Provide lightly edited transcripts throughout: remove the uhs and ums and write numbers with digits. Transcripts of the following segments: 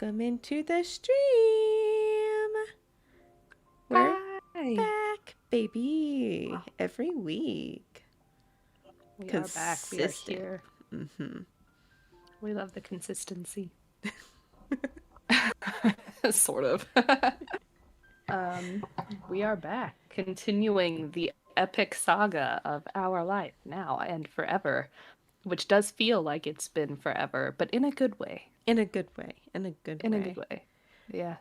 Welcome into the stream. We're Hi. back, baby. Every week. We are back. We are Consistent. here. Mm-hmm. We love the consistency. Sort of. We are back, continuing the epic saga of our life now and forever, which does feel like it's been forever, but in a good way. In a good way. In a good In a good way. way. Yes.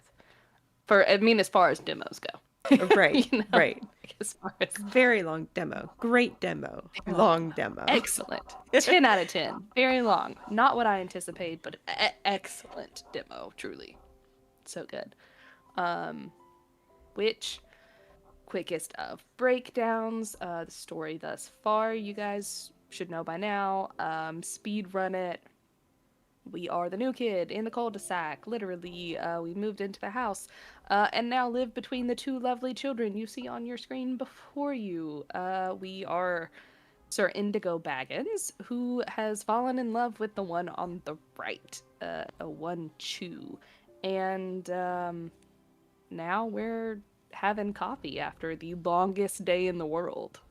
As far as demos go. Right, right. Like as far as Very long demo. Great demo. very long Long demo. demo. Excellent. 10 out of 10. Very long. Not what I anticipate, but excellent demo, truly. So good. Which quickest of breakdowns, the story thus far, you guys should know by now. Speed run it. We are the new kid in the cul-de-sac. Literally, we moved into the house and now live between the two lovely children you see on your screen before you. We are Sir Indigo Baggins, who has fallen in love with the one on the right, a one Chew. And now we're having coffee after the longest day in the world.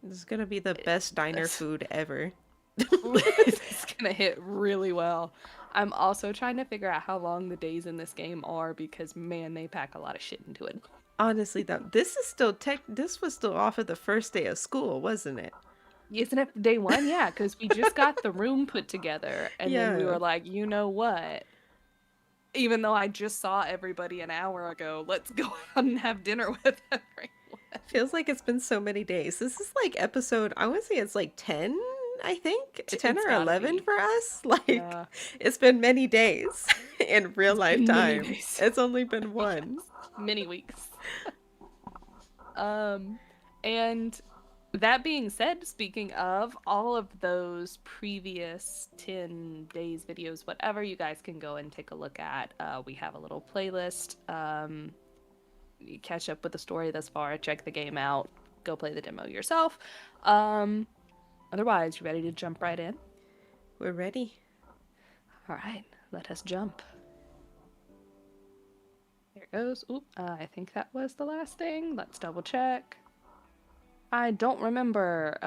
This is going to be the best diner food ever. It's gonna hit really well. I'm also trying to figure out how long the days in this game are because man, they pack a lot of shit into it. Honestly, though, this was still off of the first day of school, wasn't it? Isn't it day one? Yeah, because we just got the room put together and then we were like, you know what? Even though I just saw everybody an hour ago, let's go out and have dinner with everyone. Feels like it's been so many days. This is like episode, I want to say it's like 10, I think. 10 or 11 for us. Like, it's been many days in real life time. It's only been one. Yes. Many weeks. And that being said, speaking of all of those previous 10 days videos, whatever, you guys can go and take a look at. We have a little playlist. You catch up with the story thus far, check the game out, go play the demo yourself. Otherwise, you ready to jump right in? We're ready. All right, let us jump. Here it goes. Oop, I think that was the last thing. Let's double check. I don't remember,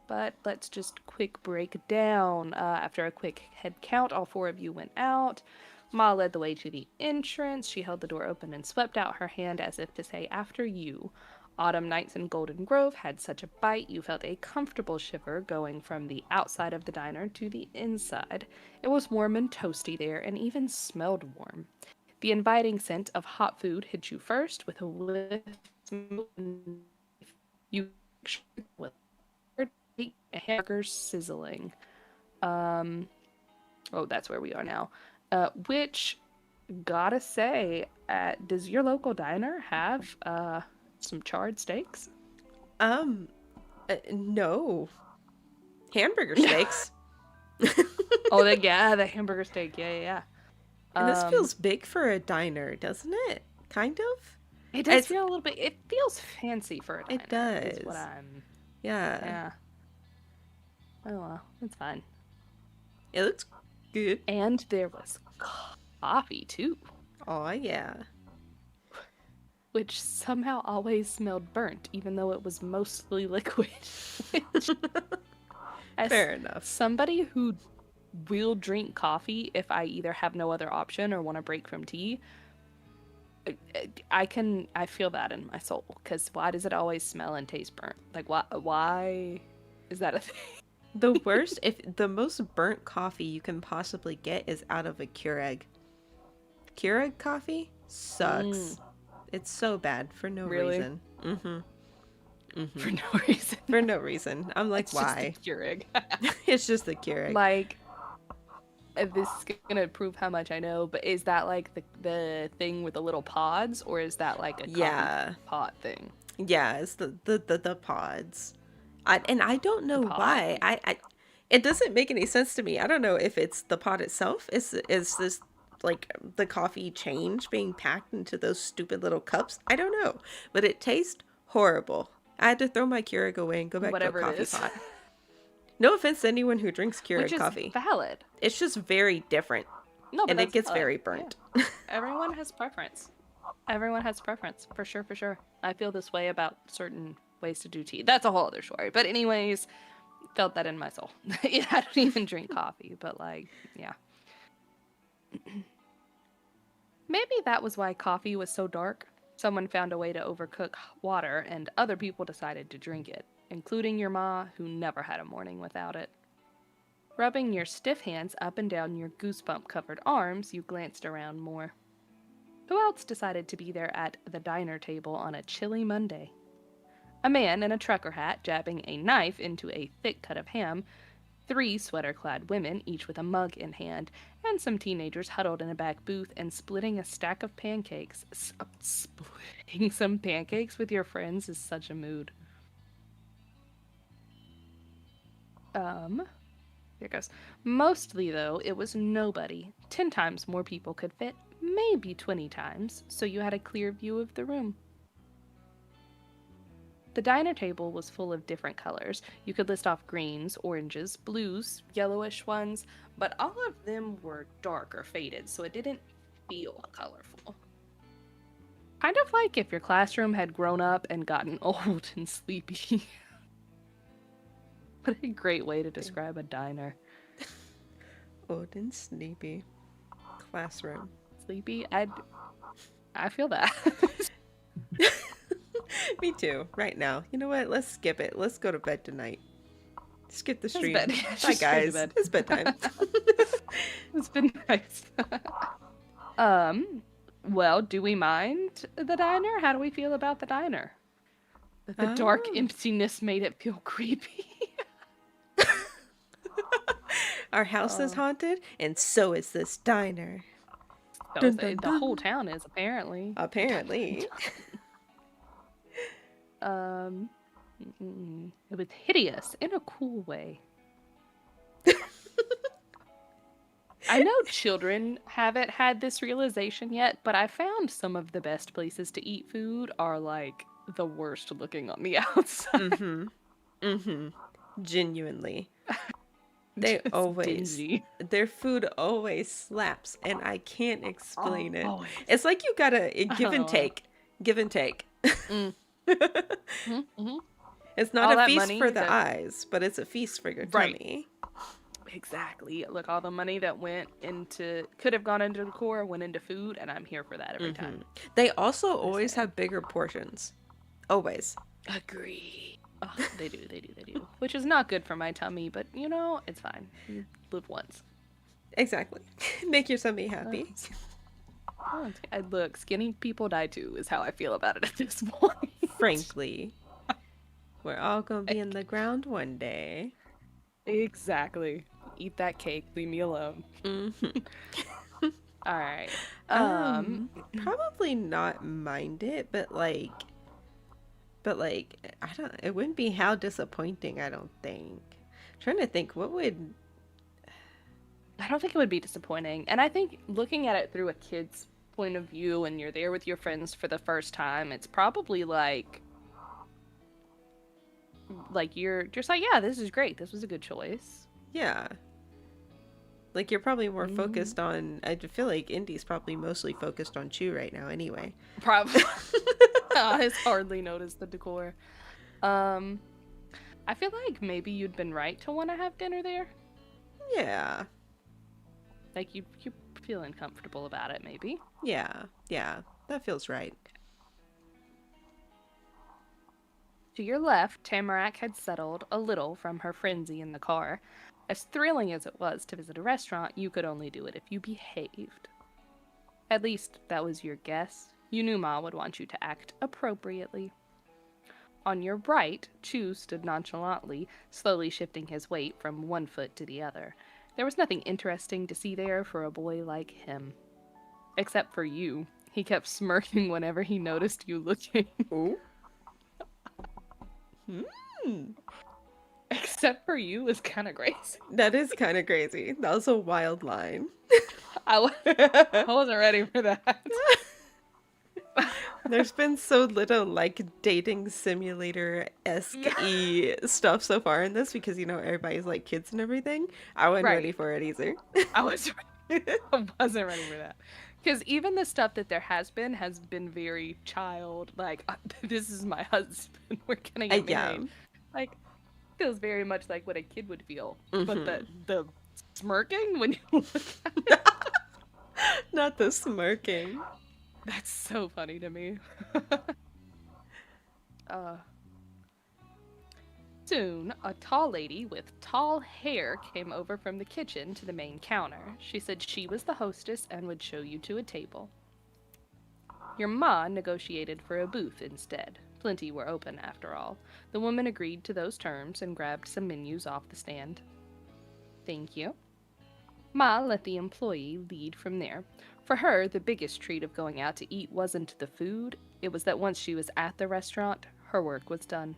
but let's just quick break down. After a quick head count, all four of you went out. Ma led the way to the entrance. She held the door open and swept out her hand as if to say, after you. Autumn nights in Golden Grove had such a bite you felt a comfortable shiver going from the outside of the diner to the inside. It was warm and toasty there, and even smelled warm. The inviting scent of hot food hit you first with a whiff of smoke. You with hamburgers sizzling. Oh, that's where we are now. Which, gotta say, does your local diner have some charred steaks? No. Hamburger steaks. Oh, the hamburger steak. Yeah. And this feels big for a diner, doesn't it? Kind of? It does feel a little bit. It feels fancy for a diner. It does. Is what I'm. Yeah. Oh well, it's fine. It looks good. And there was coffee too. Oh yeah. Which somehow always smelled burnt, even though it was mostly liquid. Which, fair enough. Somebody who will drink coffee if I either have no other option or want to break from tea, I feel that in my soul. Because why does it always smell and taste burnt? Like, why is that a thing? The worst, if the most burnt coffee you can possibly get is out of a Keurig. Keurig coffee sucks. It's so bad for no reason. For no reason. For no reason. I'm like, it's why? Just the Keurig. It's just the Keurig. Like, this is gonna prove how much I know, but is that like the thing with the little pods, or is that like a coffee pot thing? Yeah, it's the pods. I don't know why. It doesn't make any sense to me. I don't know if it's the pod itself. Is this like the coffee change being packed into those stupid little cups? I don't know, but it tastes horrible. I had to throw my Keurig away and go back to a coffee pot. No offense to anyone who drinks Keurig coffee. Which is valid. It's just very different. No, but And it that's gets valid. very Yeah. burnt. Everyone has preference. Everyone has preference. For sure, for sure. I feel this way about certain ways to do tea. That's a whole other story. But anyways, felt that in my soul. I don't even drink coffee, but like, yeah. Maybe that was why coffee was so dark. Someone found a way to overcook water, and other people decided to drink it, including your ma, who never had a morning without it. Rubbing your stiff hands up and down your goosebump covered arms, you glanced around more. Who else decided to be there at the diner table on a chilly Monday? A man in a trucker hat jabbing a knife into a thick cut of ham, three sweater clad women, each with a mug in hand, and some teenagers huddled in a back booth and splitting a stack of pancakes. Splitting some pancakes with your friends is such a mood. Here goes. Mostly, though, it was nobody. 10 times more people could fit, maybe 20 times, so you had a clear view of the room. The diner table was full of different colors. You could list off greens, oranges, blues, yellowish ones, but all of them were dark or faded, so it didn't feel colorful. Kind of like if your classroom had grown up and gotten old and sleepy. What a great way to describe a diner. Old and sleepy. Classroom. Sleepy? I feel that. Me too, right now. You know what? Let's skip it. Let's go to bed tonight. Skip the stream. Bed. Bye, guys. It's bedtime. It's been nice. Well, do we mind the diner? How do we feel about the diner? The dark emptiness made it feel creepy. Our house is haunted, and so is this diner. Dun, dun, dun. The whole town is, apparently. Apparently. It was hideous in a cool way. I know children haven't had this realization yet, but I found some of the best places to eat food are like the worst looking on the outside. Genuinely. They always dingy. Their food always slaps, and I can't explain it. Always. It's like you gotta give and take. Give and take. It's not a feast for the eyes, but it's a feast for your tummy. Exactly. Look, all the money that could have gone into decor went into food, and I'm here for that every time. They also always have bigger portions. Always. Agree. Oh, they do. Which is not good for my tummy, but you know, it's fine. You live once. Exactly. Make your tummy happy. Look, skinny people die too, is how I feel about it at this point. Frankly. We're all gonna be in the ground one day. Exactly. Eat that cake. Leave me alone. All right. Probably not mind it, but like, I don't. It wouldn't be how disappointing. I don't think. I'm trying to think, what would. I don't think it would be disappointing, and I think looking at it through a kid's point of view, and you're there with your friends for the first time, it's probably like you're just like, yeah, this is great. This was a good choice. Yeah. Like, you're probably more focused on... I feel like Indy's probably mostly focused on Chew right now anyway. Probably. I hardly noticed the decor. I feel like maybe you'd been right to want to have dinner there. Yeah. Like, you're feeling comfortable about it, maybe. Yeah. That feels right. To your left, Tamarack had settled a little from her frenzy in the car. As thrilling as it was to visit a restaurant, you could only do it if you behaved. At least, that was your guess. You knew Ma would want you to act appropriately. On your right, Chu stood nonchalantly, slowly shifting his weight from one foot to the other. There was nothing interesting to see there for a boy like him. Except for you. He kept smirking whenever he noticed you looking. Ooh. Except for you is kind of crazy. That is kind of crazy. That was a wild line. I wasn't ready for that. There's been so little like dating simulator-esque-y stuff so far in this because, you know, everybody's like kids and everything. I wasn't ready for it either. I was I wasn't ready for that. Because even the stuff that there has been very child. Like, this is my husband. We're gonna get Yeah. married. Like, feels very much like what a kid would feel. But Mm-hmm. the smirking when you look at it, Not the smirking. that's so funny to me. uh, Soon, a tall lady with tall hair came over from the kitchen to the main counter. She said she was the hostess and would show you to a table. Your ma negotiated for a booth instead. Plenty were open, after all. The woman agreed to those terms and grabbed some menus off the stand. Thank you. Ma let the employee lead from there. For her, the biggest treat of going out to eat wasn't the food, it was that once she was at the restaurant, her work was done.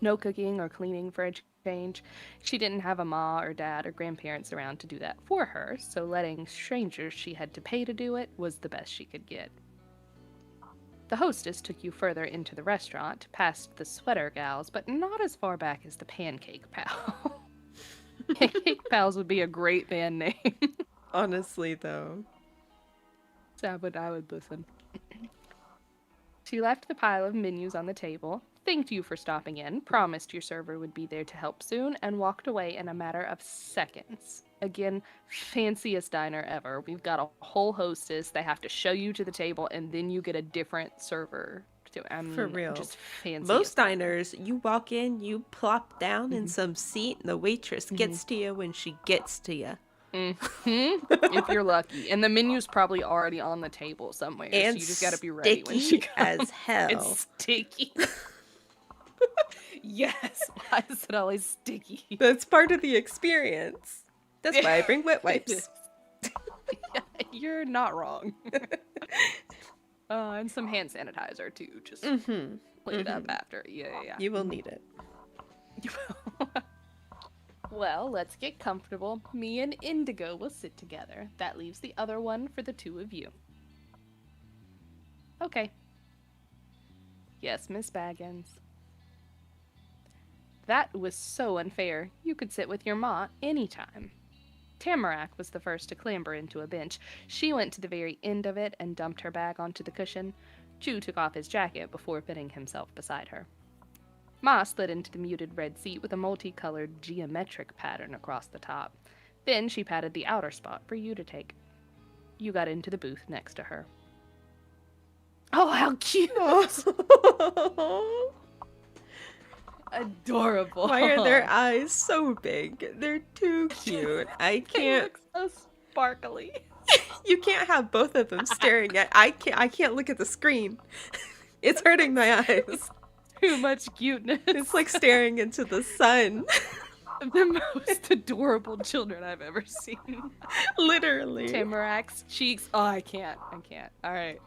No cooking or cleaning for a change. She didn't have a ma or dad or grandparents around to do that for her, so letting strangers she had to pay to do it was the best she could get. The hostess took you further into the restaurant, past the sweater gals, but not as far back as the Pancake Pal. Pancake Pals would be a great band name. Honestly, though. So I would listen. She left the pile of menus on the table, thanked you for stopping in, promised your server would be there to help soon, and walked away in a matter of seconds. Again, fanciest diner ever. We've got a whole hostess. They have to show you to the table, and then you get a different server. I For mean, real. just fancy as Most fuck. diners, you walk in, you plop down in Mm-hmm. some seat, and the waitress Mm-hmm. gets to you when she gets to you. Mm-hmm. If you're lucky. And the menu's probably already on the table somewhere, so And you just gotta be ready when she sticky comes. as hell. It's sticky. Yes, why is it always sticky? That's part of the experience. That's why I bring wet It is. wipes. Yeah, you're not wrong. And some hand sanitizer too. Just Mm-hmm. clean it up Mm-hmm. after. Yeah. You will need it. You will. Well, let's get comfortable. Me and Indigo will sit together. That leaves the other one for the two of you. Okay. Yes, Miss Baggins. That was so unfair. You could sit with your ma anytime. Tamarack was the first to clamber into a bench. She went to the very end of it and dumped her bag onto the cushion. Chu took off his jacket before putting himself beside her. Ma slid into the muted red seat with a multicolored geometric pattern across the top. Then she patted the outer spot for you to take. You got into the booth next to her. Oh, how cute! Oh. Adorable. Why are their eyes so big? They're too cute. I They can't. look so sparkly. You can't have both of them staring at. I can't look at the screen. It's hurting my eyes. Too much cuteness. It's like staring into the sun. The most adorable children I've ever seen. Literally. Tamarack's cheeks. Oh, I can't. All right.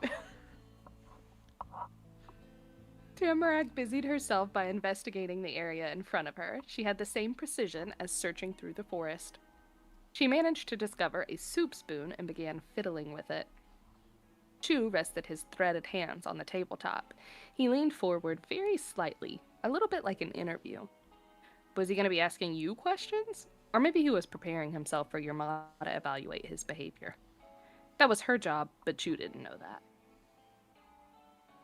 Tamarack busied herself by investigating the area in front of her. She had the same precision as searching through the forest. She managed to discover a soup spoon and began fiddling with it. Chu rested his threaded hands on the tabletop. He leaned forward very slightly, a little bit like an interview. Was he going to be asking you questions? Or maybe he was preparing himself for your ma to evaluate his behavior. That was her job, but Chu didn't know that.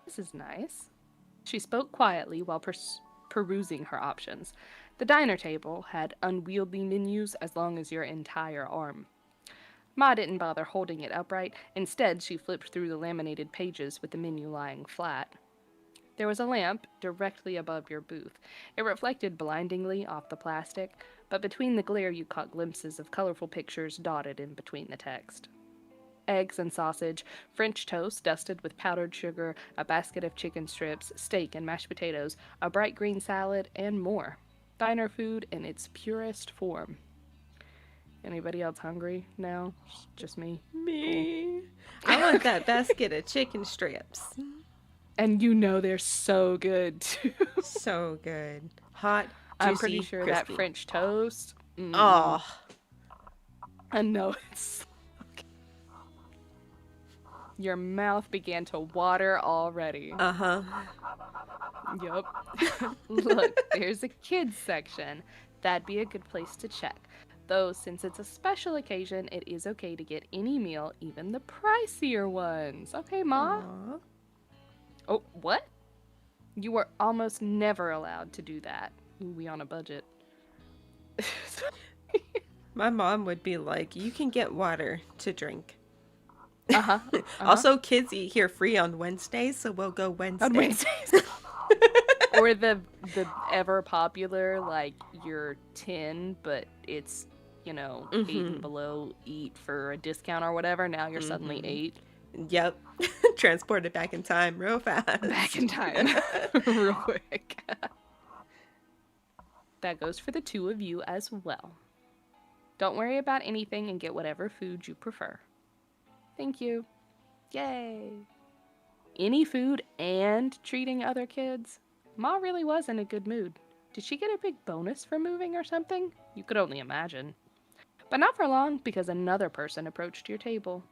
This is nice. She spoke quietly while perusing her options. The diner table had unwieldy menus as long as your entire arm. Ma didn't bother holding it upright. Instead, she flipped through the laminated pages with the menu lying flat. There was a lamp directly above your booth. It reflected blindingly off the plastic, but between the glare you caught glimpses of colorful pictures dotted in between the text. Eggs and sausage, French toast dusted with powdered sugar, a basket of chicken strips, steak and mashed potatoes, a bright green salad, and more. Diner food in its purest form. Anybody else hungry now? Just me. Me. I want that basket of chicken strips. And you know they're so good too. So good. Hot, juicy, I'm pretty sure crispy. that French toast. Oh. I know it's. Your mouth began to water already. Uh-huh. Yup. Look, there's a kids section. That'd be a good place to check. Though, since it's a special occasion, it is okay to get any meal, even the pricier ones. Okay, Ma? Aw. Oh, what? You were almost never allowed to do that. Ooh, we on a budget. My mom would be like, you can get water to drink. Uh-huh. Uh-huh. Also, kids eat here free on Wednesdays, so we'll go On Wednesday. Wednesdays. Or the ever popular, like, you're 10, but it's, 8 and Mm-hmm. below, eat for a discount or whatever. Now you're suddenly Mm-hmm. 8. Yep. Transported back in time real Back fast. in time. Real quick. That goes for the two of you as well. Don't worry about anything and get whatever food you prefer. Thank you. Yay. Any food and treating other kids? Ma really was in a good mood. Did she get a big bonus for moving or something? You could only imagine. But not for long, because another person approached your table.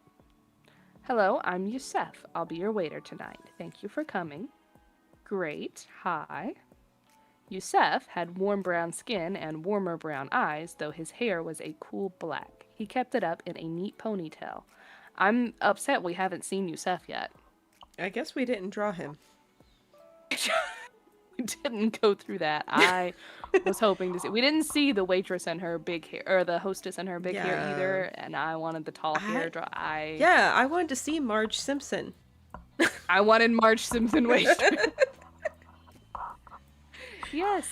Hello, I'm Yusef. I'll be your waiter tonight. Thank you for coming. Great. Hi. Yusef had warm brown skin and warmer brown eyes, though his hair was a cool black. He kept it up in a neat ponytail. I'm upset we haven't seen Yusef yet. I guess we didn't draw him. We didn't go through that. I was hoping to see. We didn't see the waitress and her big hair, or the hostess and her big hair Yeah. either. And I wanted the tall hair. Yeah, I wanted to see Marge Simpson. I wanted Marge Simpson waitress. Yes.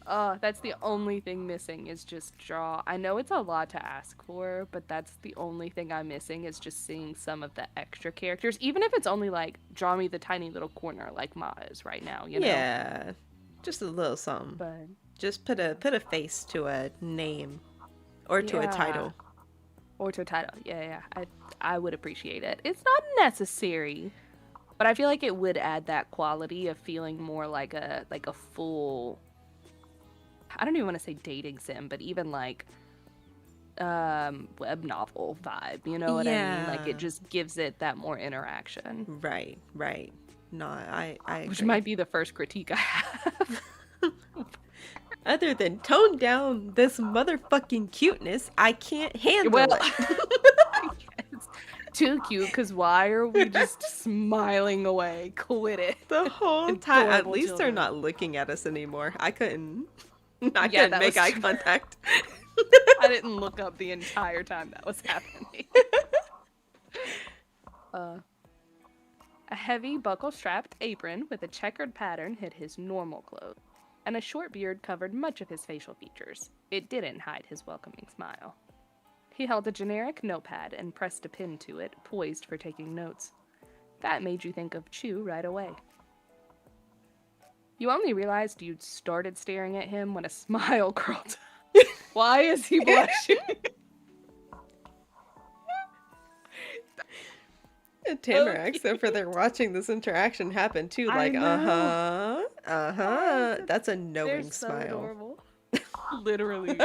That's the only thing missing is just draw. I know it's a lot to ask for, but that's the only thing I'm missing is just seeing some of the extra characters, even if it's only like draw me the tiny little corner like Ma is right now, Yeah. Just a little something. But Just put a face to a name or to a yeah, title. or to a title. Yeah, yeah. I would appreciate it. It's not necessary, but I feel like it would add that quality of feeling more like a full. I don't even want to say dating sim, but even like web novel vibe. You know what I mean? Like it Yeah. just gives it that more interaction, Right, right. No, I which agree. might be the first critique I have. Other than tone down this motherfucking cuteness, I can't Well, handle it. it's too cute. Because why are we just smiling away? Quit it. The whole time. At Adorable least they're children. not looking at us anymore. I couldn't. I Yeah, couldn't that was make eye true. contact. I didn't look up the entire time that was happening. Uh, a heavy buckle-strapped apron with a checkered pattern hid his normal clothes, and a short beard covered much of his facial features. It didn't hide his welcoming smile. He held a generic notepad and pressed a pen to it, poised for taking notes. That made you think of Chu right away. You only realized you'd started staring at him when a smile curled. Why is he blushing? Tamarack, so Okay. for they're watching this interaction happen too, I like, know. uh-huh. That's a They're knowing so smile. adorable. Literally.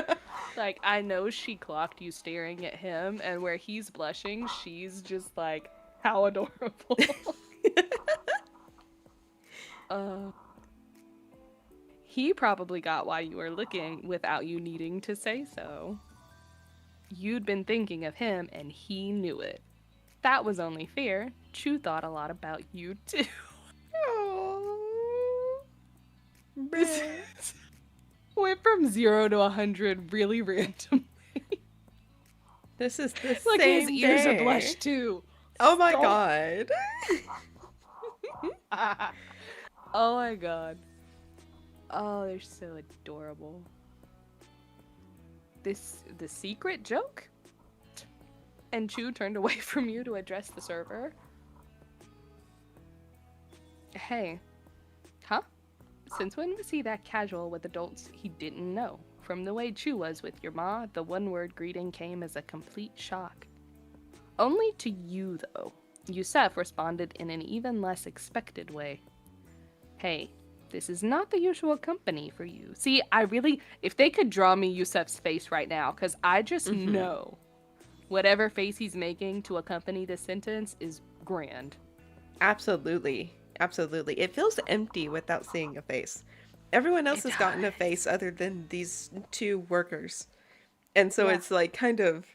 Like, I know she clocked you staring at him, and where he's blushing, she's just like, how adorable. uh, he probably got why you were looking without you needing to say so. You'd been thinking of him, and he knew it. That was only fair. Chu thought a lot about you, too. Oh, This bruh. is- went from 0 to 100 really random. This is the Look, his same ears are day. blushed, too. Oh my Stop. god. Oh my god. Oh, they're so adorable. The secret joke? And Chu turned away from you to address the server. Hey. Huh? Since when was he that casual with adults he didn't know? From the way Chu was with your ma, the one-word greeting came as a complete shock. Only to you, though. Yusef responded in an even less expected way. Hey, this is not the usual company for you. See, if they could draw me Yusef's face right now, because I just know whatever face he's making to accompany this sentence is grand. Absolutely. Absolutely. It feels empty without seeing a face. Everyone else It has gotten a does. face other than these two workers. And so Yeah. it's like kind of,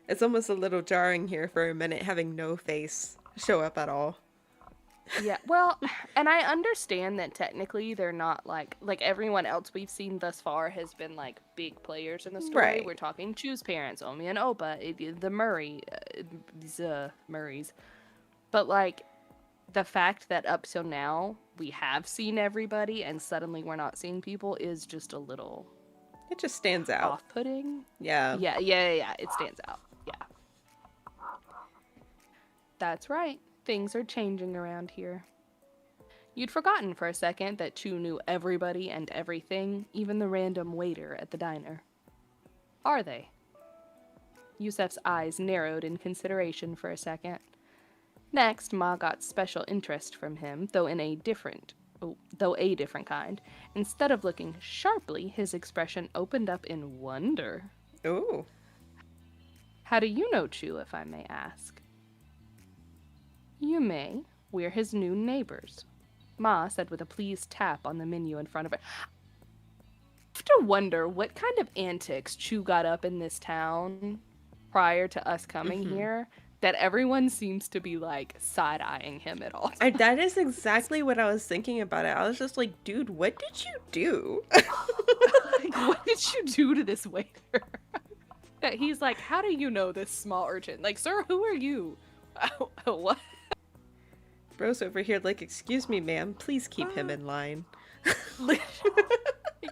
it's almost a little jarring here for a minute having no face show up at all. Yeah, well, and I understand that technically they're not like everyone else we've seen thus far has been like big players in the story. Right. We're talking Chu's parents, Omi and Opa, the Murray, the Murrays. But like the fact that up till now we have seen everybody and suddenly we're not seeing people is just a little It just stands out. off-putting. Yeah. Yeah. It stands out. Yeah, that's right. Things are changing around here. You'd forgotten for a second that Chu knew everybody and everything, even the random waiter at the diner. Are they? Yusef's eyes narrowed in consideration for a second. Next, Ma got special interest from him, though a different kind. Instead of looking sharply, his expression opened up in wonder. Ooh. How do you know Chu, if I may ask? You may. We're his new neighbors, Ma said with a pleased tap on the menu in front of her. I have to wonder what kind of antics Chu got up in this town prior to us coming here that everyone seems to be like side-eyeing him at all times. That is exactly what I was thinking about it. I was just like, dude, what did you do? Like, what did you do to this waiter? That he's like, how do you know this small urchin? Like, sir, who are you? What? Bro's over here like, excuse me, ma'am, please keep him in line.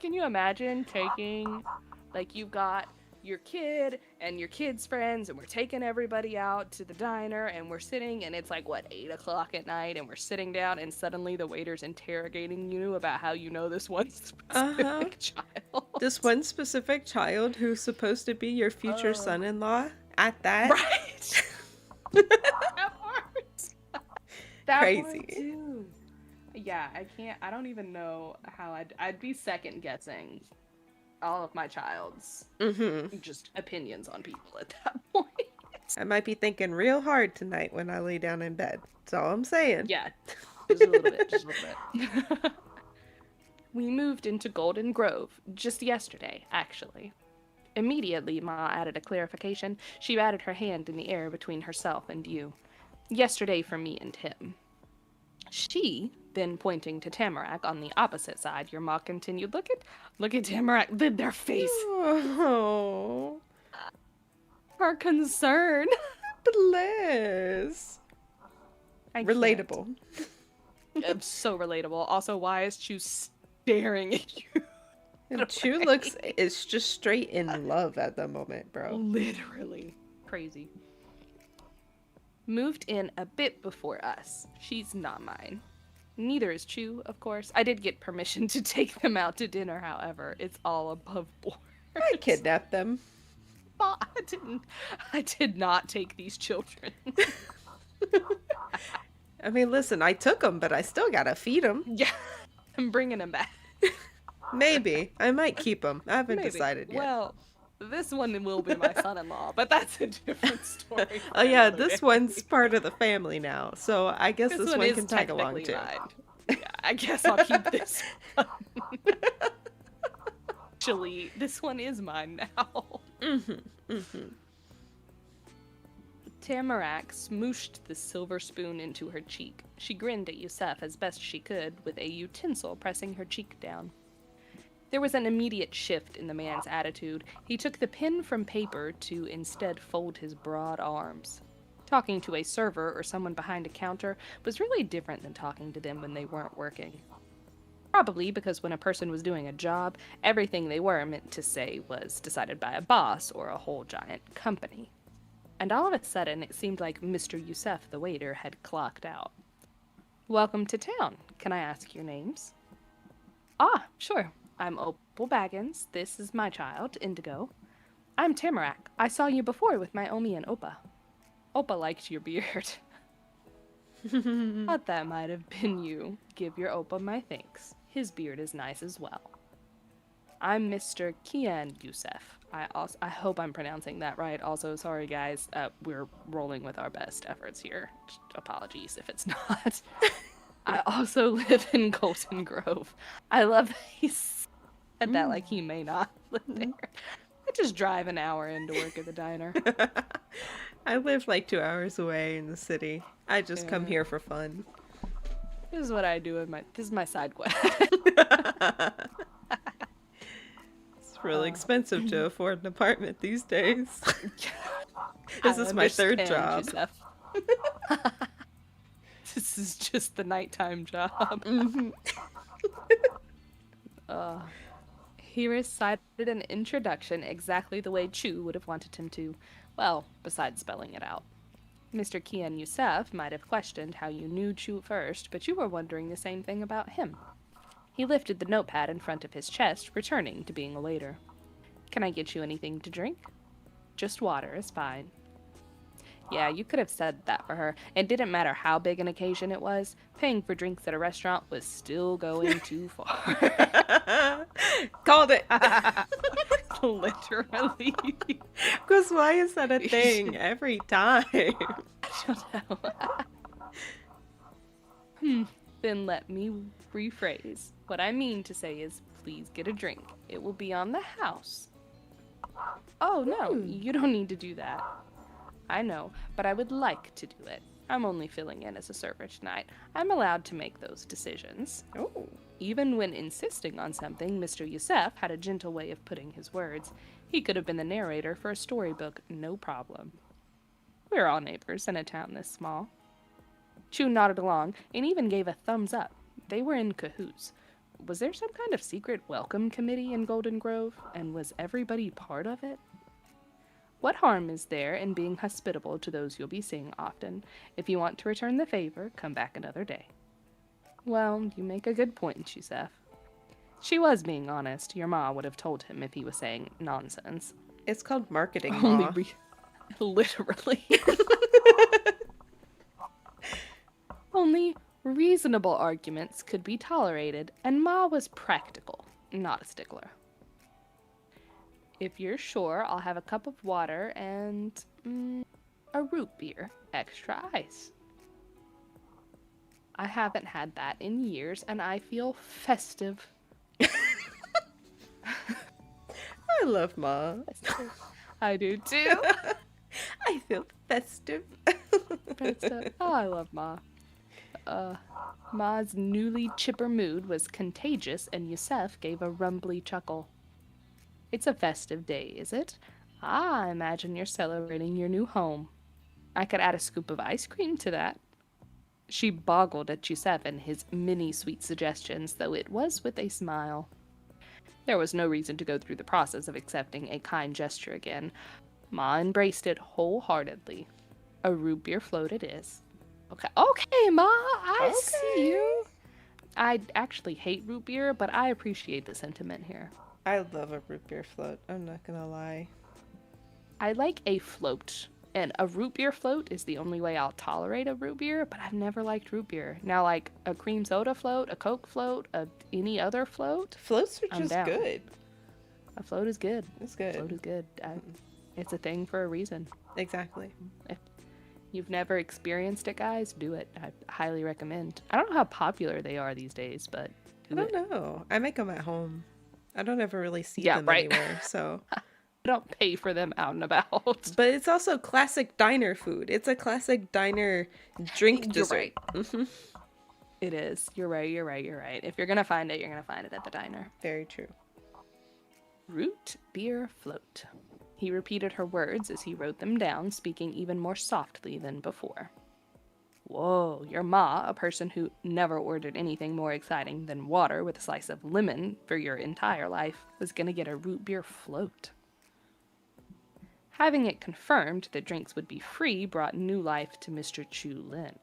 Can you imagine taking, like, you've got your kid and your kid's friends, and we're taking everybody out to the diner, and we're sitting, and it's like, what, 8 o'clock at night, and we're sitting down, and suddenly the waiter's interrogating you about how you know this one specific child. This one specific child who's supposed to be your future son-in-law at that? Right! That part! That Crazy. part too. Yeah, I don't even know how I'd be second guessing all of my child's just opinions on people at that point. I might be thinking real hard tonight when I lay down in bed. That's all I'm saying. Yeah, just a little bit. We moved into Golden Grove just yesterday, actually. Immediately, Ma added a clarification. She batted her hand in the air between herself and you. Yesterday for me and him. She, then pointing to Tamarack on the opposite side, your Ma continued, Look at Tamarack, their face. Oh. Her concern. Bless. Relatable. It's so relatable. Also, why is Chu staring at you? And Chu is just straight in love at the moment, bro. Literally. Crazy. Moved in a bit before us. She's not mine. Neither is Chu, of course. I did get permission to take them out to dinner, however. It's all above board. I kidnapped them. I did not take these children. I mean, listen, I took them, but I still gotta feed them. Yeah, I'm bringing them back. Maybe. I might keep them. I haven't decided yet. Well, this one will be my son-in-law, but that's a different story. Oh yeah, this one's part of the family now, so I guess this one can tag along too. Yeah, I guess I'll keep this one. Actually, this one is mine now. Tamarack smooshed the silver spoon into her cheek. She grinned at Yusef as best she could, with a utensil pressing her cheek down. There was an immediate shift in the man's attitude. He took the pen from paper to instead fold his broad arms. Talking to a server or someone behind a counter was really different than talking to them when they weren't working. Probably because when a person was doing a job, everything they were meant to say was decided by a boss or a whole giant company. And all of a sudden, it seemed like Mr. Yusef, the waiter, had clocked out. Welcome to town. Can I ask your names? Ah, sure. I'm Opal Baggins. This is my child, Indigo. I'm Tamarack. I saw you before with my Omi and Opa. Opa liked your beard. Thought that might have been you. Give your Opa my thanks. His beard is nice as well. I'm Mr. Kian Yusef. I hope I'm pronouncing that right. Also, sorry guys, we're rolling with our best efforts here. Just apologies if it's not. I also live in Golden Grove. I love that he said that like he may not live there. I just drive an hour into work at the diner. I live like 2 hours away in the city. I just come Yeah. here for fun. This is what I do in my. This is my side quest. It's really expensive to afford an apartment these days. This I is my third understand, job. Joseph. This is just the nighttime job. Hmm. Uh, he recited an introduction exactly the way Chu would have wanted him to. Well, besides spelling it out. Mr. Kian Youssef might have questioned how you knew Chu first, but you were wondering the same thing about him. He lifted the notepad in front of his chest, returning to being a waiter. Can I get you anything to drink? Just water is fine. Yeah, you could have said that for her. It didn't matter how big an occasion it was, paying for drinks at a restaurant was still going too far. Called it. Literally. Because why is that a thing every time? I don't know. Then let me rephrase. What I mean to say is, please get a drink. It will be on the house. Oh, no, you don't need to do that. I know, but I would like to do it. I'm only filling in as a server tonight. I'm allowed to make those decisions. Oh. Even when insisting on something, Mr. Youssef had a gentle way of putting his words. He could have been the narrator for a storybook, no problem. We're all neighbors in a town this small. Chu nodded along and even gave a thumbs up. They were in cahoots. Was there some kind of secret welcome committee in Golden Grove, and was everybody part of it? What harm is there in being hospitable to those you'll be seeing often? If you want to return the favor, come back another day. Well, you make a good point, Yusef. She was being honest. Your ma would have told him if he was saying nonsense. It's called marketing, Only Ma. Literally. Only reasonable arguments could be tolerated, and Ma was practical, not a stickler. If you're sure, I'll have a cup of water and a root beer, extra ice. I haven't had that in years, and I feel festive. I love Ma. I do too. I feel festive. Festive. Oh, I love Ma. Ma's newly chipper mood was contagious, and Yusef gave a rumbly chuckle. It's a festive day, is it? Ah, I imagine you're celebrating your new home. I could add a scoop of ice cream to that. She boggled at Yusef and his many sweet suggestions, though it was with a smile. There was no reason to go through the process of accepting a kind gesture again. Ma embraced it wholeheartedly. A root beer float it is. Okay, Ma, I see you. I actually hate root beer, but I appreciate the sentiment here. I love a root beer float. I'm not gonna lie. I like a float, and a root beer float is the only way I'll tolerate a root beer, but I've never liked root beer. Now, like a cream soda float, a Coke float, any other float, Floats are I'm just down. good. A float is good. It's good. Float is good. It's a thing for a reason. Exactly. If you've never experienced it, guys, do it. I highly recommend. I don't know how popular they are these days, but I don't know. I make them at home. I don't ever really see Yeah, them right. anywhere, so. I don't pay for them out and about. But it's also classic diner food. It's a classic diner drink You're dessert. right. It is. You're right. If you're gonna find it, you're gonna find it at the diner. Very true. Root beer float. He repeated her words as he wrote them down, speaking even more softly than before. Whoa, your ma, a person who never ordered anything more exciting than water with a slice of lemon for your entire life, was gonna get a root beer float. Having it confirmed that drinks would be free brought new life to Mr. Chu Lin.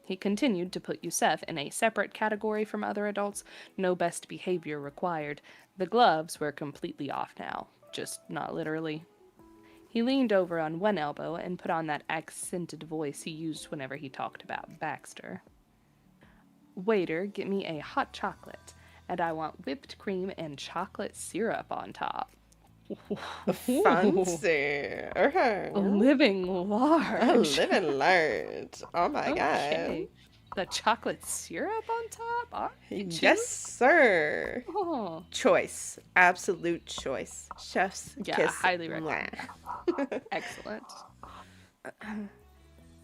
He continued to put Yusef in a separate category from other adults, no best behavior required. The gloves were completely off now, just not literally. He leaned over on one elbow and put on that accented voice he used whenever he talked about Baxter. Waiter, get me a hot chocolate, and I want whipped cream and chocolate syrup on top. Fancy. Okay. Living large. Living large. Oh my Okay. god. The chocolate syrup on top? All right, Yes, choose. sir. Oh. Choice. Absolute choice. Chef's Yeah, I kiss. highly Mwah. recommend that. Excellent.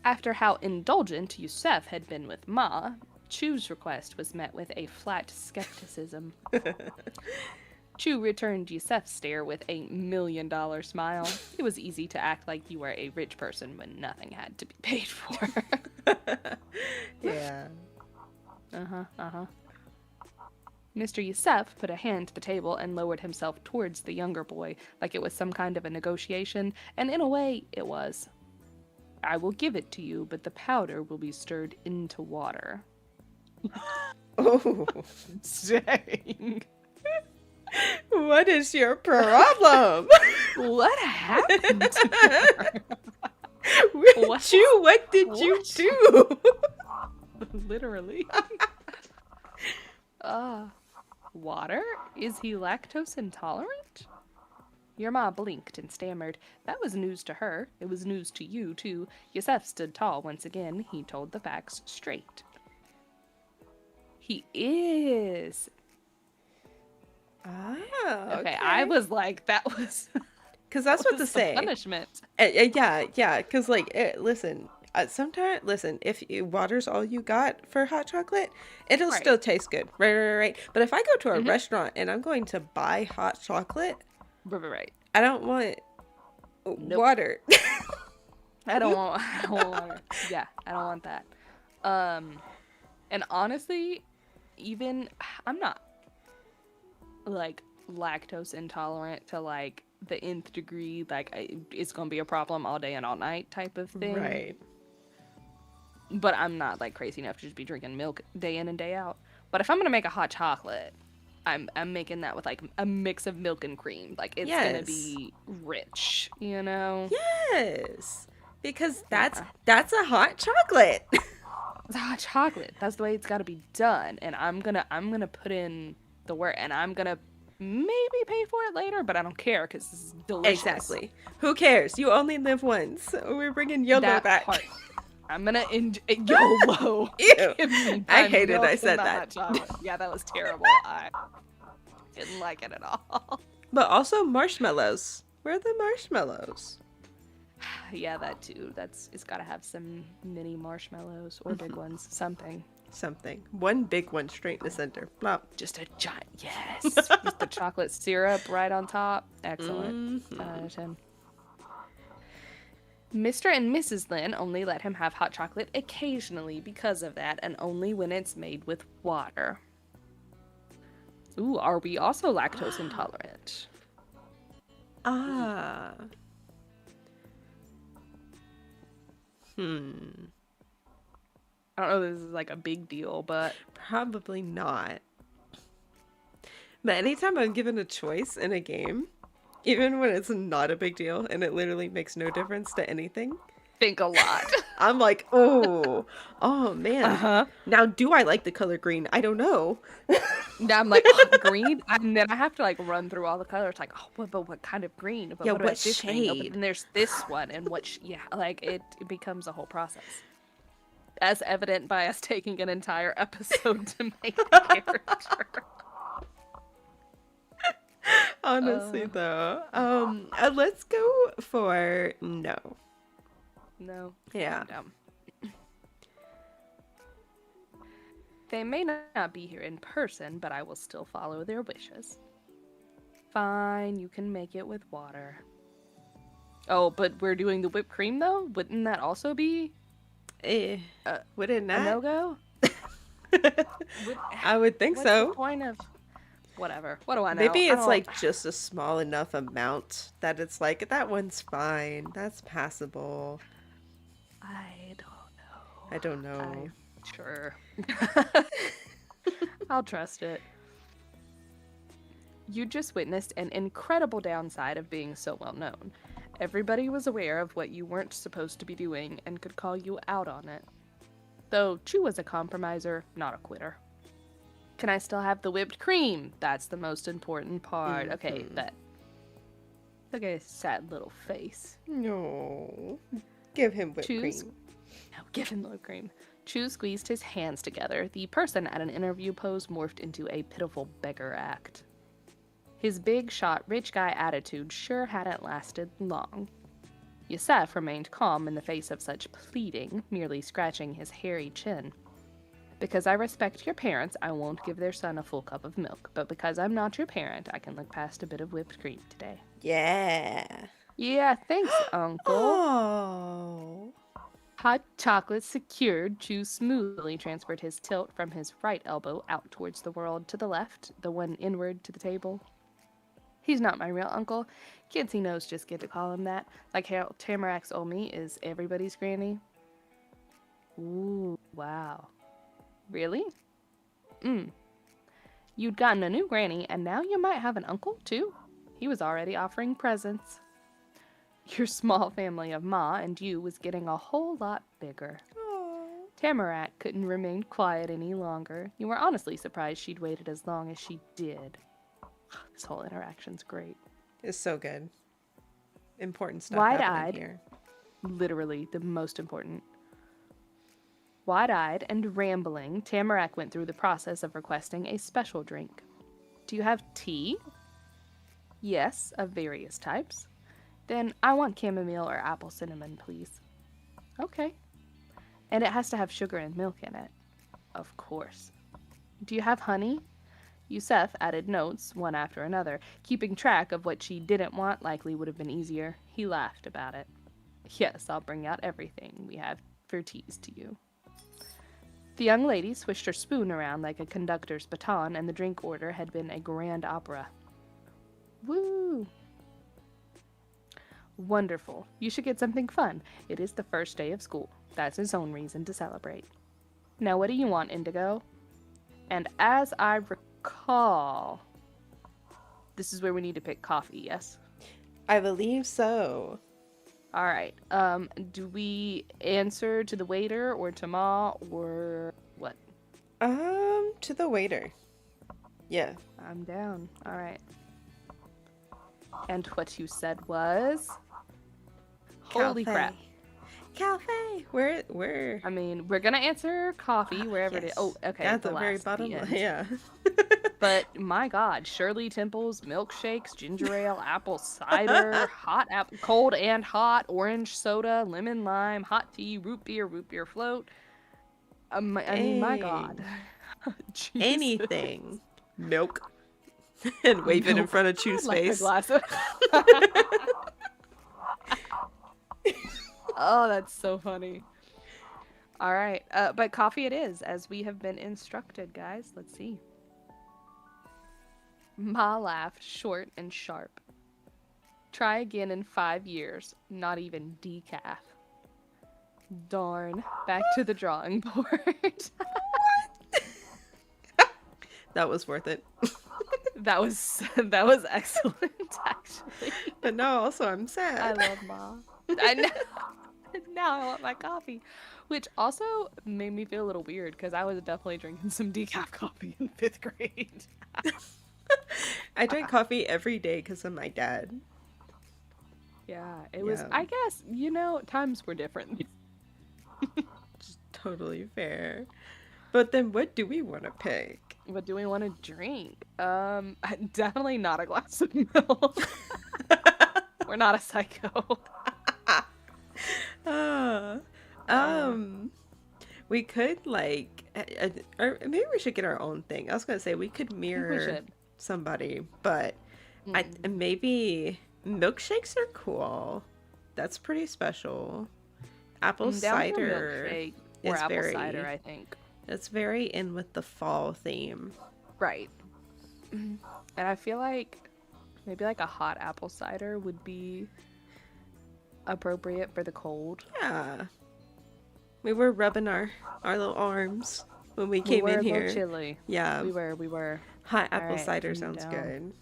After how indulgent Yusef had been with Ma, Chu's request was met with a flat skepticism. Chu returned Yusef's stare with $1,000,000 smile. It was easy to act like you were a rich person when nothing had to be paid for. Yeah. Uh-huh. Mr. Yusef put a hand to the table and lowered himself towards the younger boy like it was some kind of a negotiation, and in a way, it was. I will give it to you, but the powder will be stirred into water. Oh, Dang. what is your problem? What happened to her? What? Chu, what did you do? Literally. Water? Is he lactose intolerant? Your ma blinked and stammered. That was news to her. It was news to you, too. Yusef stood tall once again. He told the facts straight. He is. Ah, Okay, I was like, that was. Because that's what to say. Punishment. Yeah. Because listen, sometimes listen, if water's all you got for hot chocolate, it'll still taste good, right. But if I go to a restaurant and I'm going to buy hot chocolate, Right. I don't want water. I don't want water. Yeah, I don't want that. And honestly, even I'm not like lactose intolerant to like the nth degree, like it's gonna be a problem all day and all night type of thing. Right. But I'm not like crazy enough to just be drinking milk day in and day out. But if I'm gonna make a hot chocolate, I'm making that with like a mix of milk and cream. Like it's gonna be rich, you know? Yes. Because that's a hot chocolate. It's hot chocolate. That's the way it's gotta be done. And I'm gonna put in the work, and I'm gonna maybe pay for it later, but I don't care because this is delicious. Exactly. Who cares? You only live once. We're bringing YOLO back. Part. I'm gonna YOLO. Ew. I hated I said that. Yeah, that was terrible. I didn't like it at all. But also marshmallows. Where are the marshmallows? Yeah, that too. It's gotta have some mini marshmallows or big ones. Something. One big one straight in the center. Plop. Just a giant. Yes. Just the chocolate syrup right on top. Excellent. 10. Mr. and Mrs. Lin only let him have hot chocolate occasionally because of that, and only when it's made with water. Ooh, are we also lactose intolerant? Ah. I don't know if this is like a big deal, but... Probably not. But anytime I'm given a choice in a game, even when it's not a big deal and it literally makes no difference to anything, think a lot. I'm like, oh man. Now, do I like the color green? I don't know. Now I'm like, green? And then I have to like run through all the colors, like, what kind of green? But yeah, what shade? Green? Oh, but then there's this one, and like it becomes a whole process. As evident by us taking an entire episode to make the character. Honestly, though, let's go for no. No. Yeah. They may not be here in person, but I will still follow their wishes. Fine, you can make it with water. Oh, but we're doing the whipped cream, though? Wouldn't that also be... Wouldn't that? A no-go? I would think what's so. The point of... Whatever. What do I know? Maybe it's like just a small enough amount that it's like, that one's fine. That's passable. I don't know. Sure. I'll trust it. You just witnessed an incredible downside of being so well known. Everybody was aware of what you weren't supposed to be doing and could call you out on it. Though Chu was a compromiser, not a quitter. Can I still have the whipped cream? That's the most important part. Mm-hmm. Okay, that. Look at his sad little face. No. Give him whipped cream. No, give him whipped cream. Chu squeezed his hands together. The person at an interview pose morphed into a pitiful beggar act. His big shot, rich guy attitude sure hadn't lasted long. Yusef remained calm in the face of such pleading, merely scratching his hairy chin. Because I respect your parents, I won't give their son a full cup of milk, but because I'm not your parent, I can look past a bit of whipped cream today. Yeah. Yeah, thanks, Uncle. Oh. Hot chocolate secured, Chu smoothly transferred his tilt from his right elbow out towards the world to the left, the one inward to the table. He's not my real uncle. Kids he knows just get to call him that, like how Tamarac's Omi is everybody's granny. Ooh, wow. Really? You'd gotten a new granny, and now you might have an uncle, too? He was already offering presents. Your small family of Ma and you was getting a whole lot bigger. Oh. Tamarack couldn't remain quiet any longer. You were honestly surprised she'd waited as long as she did. This whole interaction's great. It's so good. Important stuff happening here. Literally the most important. Wide-eyed and rambling, Tamarack went through the process of requesting a special drink. Do you have tea? Yes, of various types. Then I want chamomile or apple cinnamon, please. Okay. And it has to have sugar and milk in it. Of course. Do you have honey? Yusef added notes, one after another. Keeping track of what she didn't want likely would have been easier. He laughed about it. Yes, I'll bring out everything we have for teas to you. The young lady swished her spoon around like a conductor's baton, and the drink order had been a grand opera. Woo! Wonderful. You should get something fun. It is the first day of school. That's its own reason to celebrate. Now, what do you want, Indigo? And as I recall, this is where we need to pick coffee, yes? I believe so. All right. Do we answer to the waiter or to Ma or what? To the waiter. Yeah. I'm down. All right. And what you said was... Holy crap. Cafe. Where? I mean, we're gonna answer coffee wherever it is. Oh, okay. At the very bottom. Yeah. But my God, Shirley Temple's milkshakes, ginger ale, apple cider, cold and hot, orange soda, lemon lime, hot tea, root beer float. I mean, my God. Anything. Milk. And wave it in front of Chu's face. Oh, that's so funny. All right. But coffee it is, as we have been instructed, guys. Let's see. Ma laughed, short and sharp. Try again in 5 years. Not even decaf. Darn. Back to the drawing board. That was worth it. That was excellent, actually. But now also I'm sad. I love Ma. I know. Now I want my coffee. Which also made me feel a little weird because I was definitely drinking some decaf coffee in 5th grade. I drink coffee every day because of my dad. Yeah, it was, I guess, times were different. Just totally fair. But then what do we want to pick? What do we want to drink? Definitely not a glass of milk. We're not a psycho. We could or maybe we should get our own thing. I was gonna say we could mirror somebody, but maybe milkshakes are cool. That's pretty special. Apple cider or apple cider, I think. It's very in with the fall theme. Right. And I feel like maybe like a hot apple cider would be appropriate for the cold. Yeah. We were rubbing our little arms when we came in here. We were a little chilly. Yeah. We were. Hot apple cider sounds good.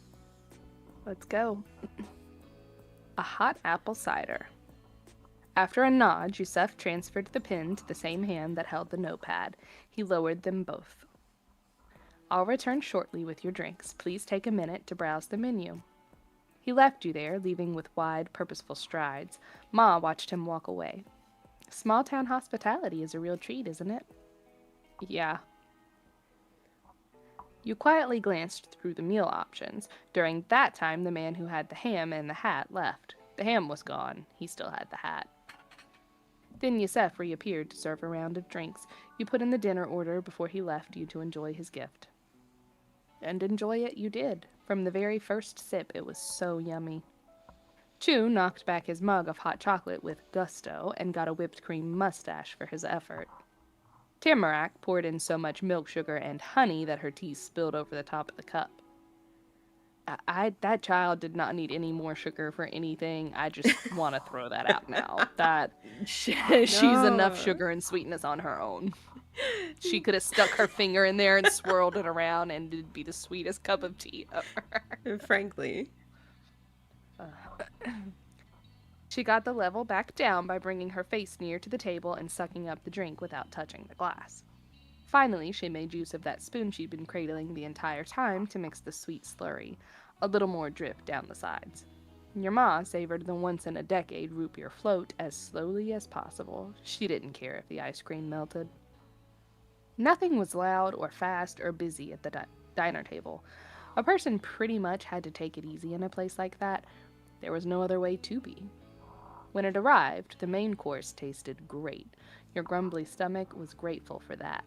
Let's go. A hot apple cider. After a nod, Yusef transferred the pen to the same hand that held the notepad. He lowered them both. I'll return shortly with your drinks. Please take a minute to browse the menu. He left you there, leaving with wide, purposeful strides. Ma watched him walk away. Small town hospitality is a real treat, isn't it? Yeah. You quietly glanced through the meal options. During that time, the man who had the ham and the hat left. The ham was gone. He still had the hat. Then Yusef reappeared to serve a round of drinks. You put in the dinner order before he left you to enjoy his gift. And enjoy it you did. From the very first sip, it was so yummy. Chu knocked back his mug of hot chocolate with gusto and got a whipped cream mustache for his effort. Tamarack poured in so much milk, sugar, and honey that her tea spilled over the top of the cup. That child did not need any more sugar for anything. I just want to throw that out now. That she's enough No. sugar and sweetness on her own. She could have stuck her finger in there and swirled it around, and it'd be the sweetest cup of tea ever. Frankly. She got the level back down by bringing her face near to the table and sucking up the drink without touching the glass. Finally, she made use of that spoon she'd been cradling the entire time to mix the sweet slurry, a little more drip down the sides. Your ma savored the once-in-a-decade root beer float as slowly as possible. She didn't care if the ice cream melted. Nothing was loud or fast or busy at the diner table. A person pretty much had to take it easy in a place like that. There was no other way to be. When it arrived, the main course tasted great. Your grumbly stomach was grateful for that.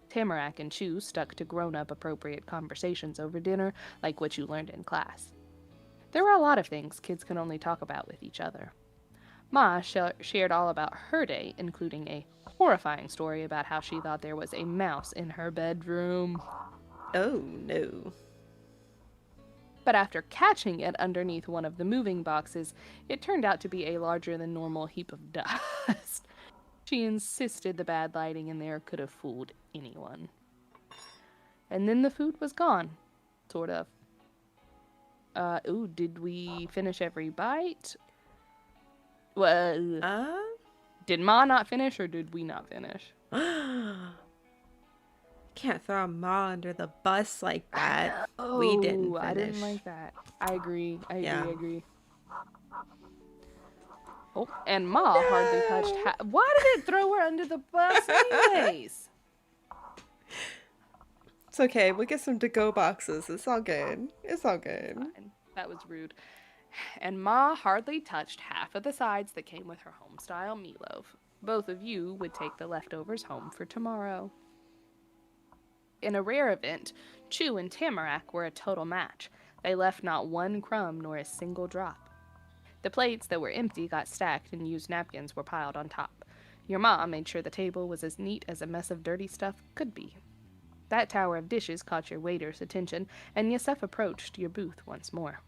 Tamarack and Chu stuck to grown-up appropriate conversations over dinner, like what you learned in class. There were a lot of things kids could only talk about with each other. Ma shared all about her day, including a horrifying story about how she thought there was a mouse in her bedroom. Oh, no. But after catching it underneath one of the moving boxes, it turned out to be a larger than normal heap of dust. She insisted the bad lighting in there could have fooled anyone. And then the food was gone. Sort of. Did we finish every bite? Well, did Ma not finish or did we not finish? Can't throw Ma under the bus like that. Oh, We didn't finish. I didn't like that. I agree. I agree. Oh, and Ma hardly touched. Why did it throw her under the bus, anyways? It's okay. We'll get some to-go boxes. It's all good. It's all good. Fine. That was rude. And Ma hardly touched half of the sides that came with her home-style meatloaf. Both of you would take the leftovers home for tomorrow. In a rare event, Chu and Tamarack were a total match. They left not one crumb nor a single drop. The plates that were empty got stacked and used napkins were piled on top. Your ma made sure the table was as neat as a mess of dirty stuff could be. That tower of dishes caught your waiter's attention, and Yusef approached your booth once more.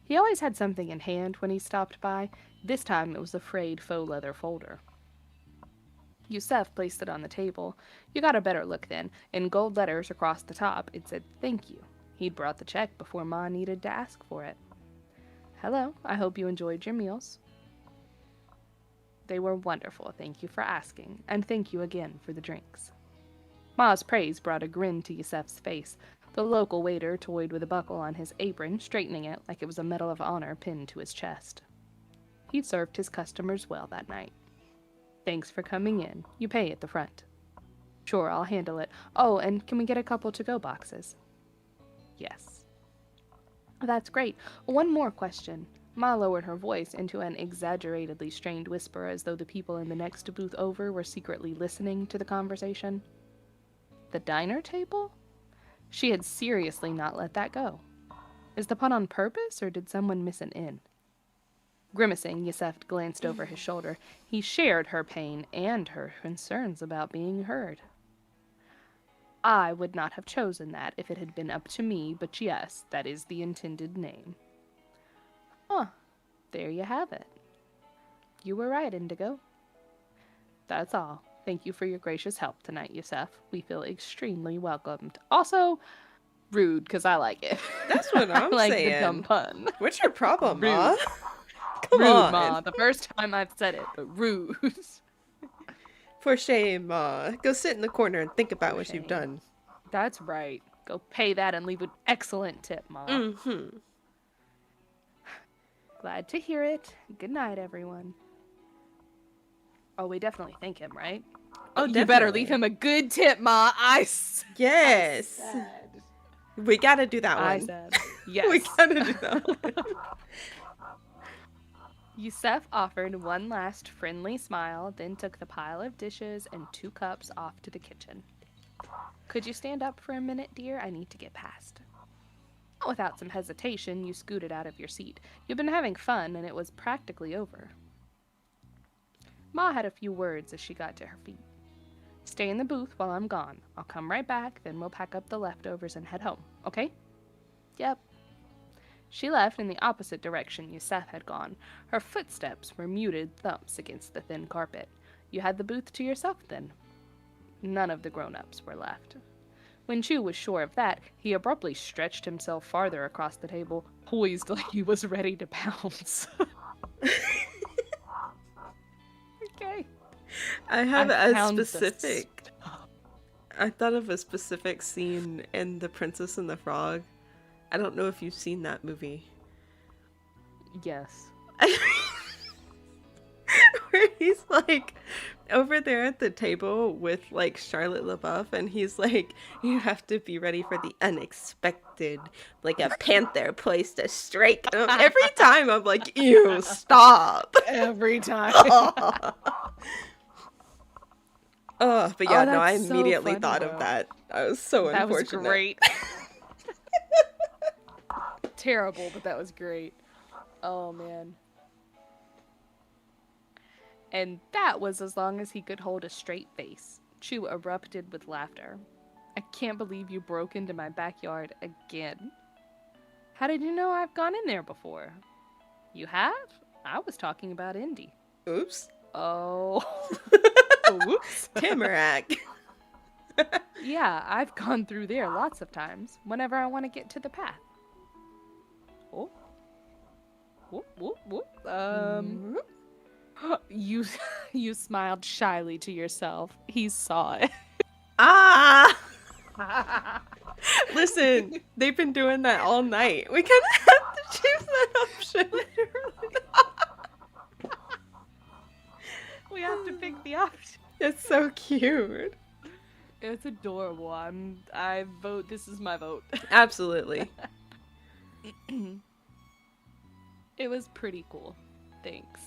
He always had something in hand when he stopped by. This time it was a frayed faux leather folder. Yusef placed it on the table. You got a better look then. In gold letters across the top, it said thank you. He'd brought the check before Ma needed to ask for it. Hello, I hope you enjoyed your meals. They were wonderful, thank you for asking, and thank you again for the drinks. Ma's praise brought a grin to Yusef's face. The local waiter toyed with a buckle on his apron, straightening it like it was a Medal of Honor pinned to his chest. He'd served his customers well that night. Thanks for coming in. You pay at the front. Sure, I'll handle it. Oh, and can we get a couple to-go boxes? Yes. That's great. One more question. Ma lowered her voice into an exaggeratedly strained whisper as though the people in the next booth over were secretly listening to the conversation. The diner table? She had seriously not let that go. Is the pun on purpose, or did someone miss an N? Grimacing, Yusef glanced over his shoulder. He shared her pain and her concerns about being heard. I would not have chosen that if it had been up to me, but yes, that is the intended name. Huh. There you have it. You were right, Indigo. That's all. Thank you for your gracious help tonight, Yusef. We feel extremely welcomed. Also, rude, because I like it. That's what I'm I like saying. the dumb pun. What's your problem, Rude. Ma? Come rude, on. Ma. The first time I've said it, but rude. For shame, Ma. Go sit in the corner and think about what you've done. That's right. Go pay that and leave an excellent tip, Ma. Mm-hmm. Glad to hear it. Good night, everyone. Oh, we definitely thank him, right? Oh, You better leave definitely. him a good tip, Ma. I Yes. said. We gotta do that I one. said. We Yes. gotta do that one. Yusef offered one last friendly smile, then took the pile of dishes and 2 cups off to the kitchen. Could you stand up for a minute, dear? I need to get past. Without some hesitation, you scooted out of your seat. You'd been having fun, and it was practically over. Ma had a few words as she got to her feet. Stay in the booth while I'm gone. I'll come right back, then we'll pack up the leftovers and head home, okay? Yep. She left in the opposite direction Yusef had gone. Her footsteps were muted thumps against the thin carpet. You had the booth to yourself then. None of the grown-ups were left. When Chu was sure of that, he abruptly stretched himself farther across the table, poised like he was ready to pounce. Okay. I have I a found this. specific. I thought of a specific scene in The Princess and the Frog. I don't know if you've seen that movie. Yes. Where he's like over there at the table with like Charlotte LaBeouf, and he's like, "You have to be ready for the unexpected, like a panther placed a strike." And every time I'm like, "Ew, stop!" Every time. Oh, but yeah, Oh, no, I that's so immediately funny, thought of though. that. I was so That was unfortunate. great. Terrible, but that was great. Oh, man. And that was as long as he could hold a straight face. Chu erupted with laughter. I can't believe you broke into my backyard again. How did you know I've gone in there before? You have? I was talking about Indy. Oops. Oh. Oops. Tamarack. Yeah, I've gone through there lots of times, whenever I want to get to the path. Oh. Whoop, whoop, whoop. You you smiled shyly to yourself. He saw it. Ah! Listen, they've been doing that all night. We kind of have to choose that option. Literally. We have to pick the option. It's so cute. It's adorable. I vote. This is my vote. Absolutely. It was pretty cool. Thanks.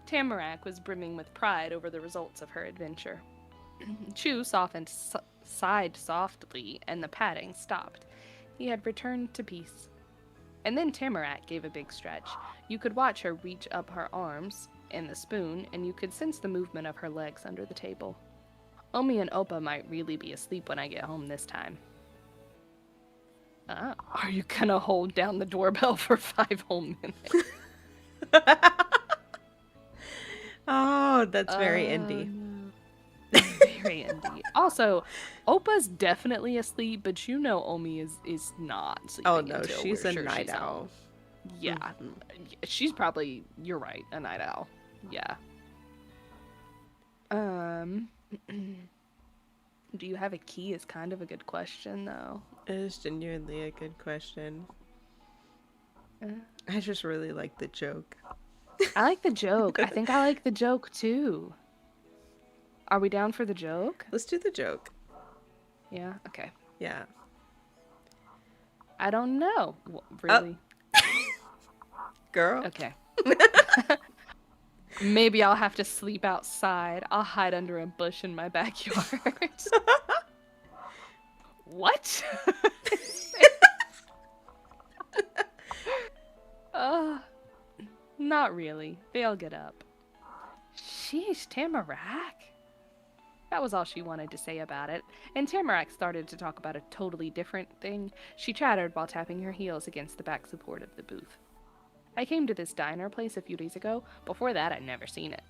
Tamarack was brimming with pride over the results of her adventure. Chu sighed softly, and the patting stopped. He had returned to peace. And then Tamarack gave a big stretch. You could watch her reach up her arms and the spoon, and you could sense the movement of her legs under the table. Omi and Opa might really be asleep when I get home this time. Are you gonna hold down the doorbell for 5 whole minutes? Oh, that's very Indy. Very Indy. Also, Opa's definitely asleep, but you know Omi is not sleeping. Oh no, until she's we're a sure night she's owl. home. Yeah. She's probably, you're right, a night owl. Yeah. Do you have a key is kind of a good question, though. It is genuinely a good question. I just really like the joke. I like the joke. I think I like the joke, too. Are we down for the joke? Let's do the joke. Yeah? Okay. Yeah. I don't know. Really? Girl. Okay. Maybe I'll have to sleep outside. I'll hide under a bush in my backyard. What? Not really. They'll get up. Sheesh, Tamarack. That was all she wanted to say about it, and Tamarack started to talk about a totally different thing. She chattered while tapping her heels against the back support of the booth. I came to this diner place a few days ago. Before that, I'd never seen it.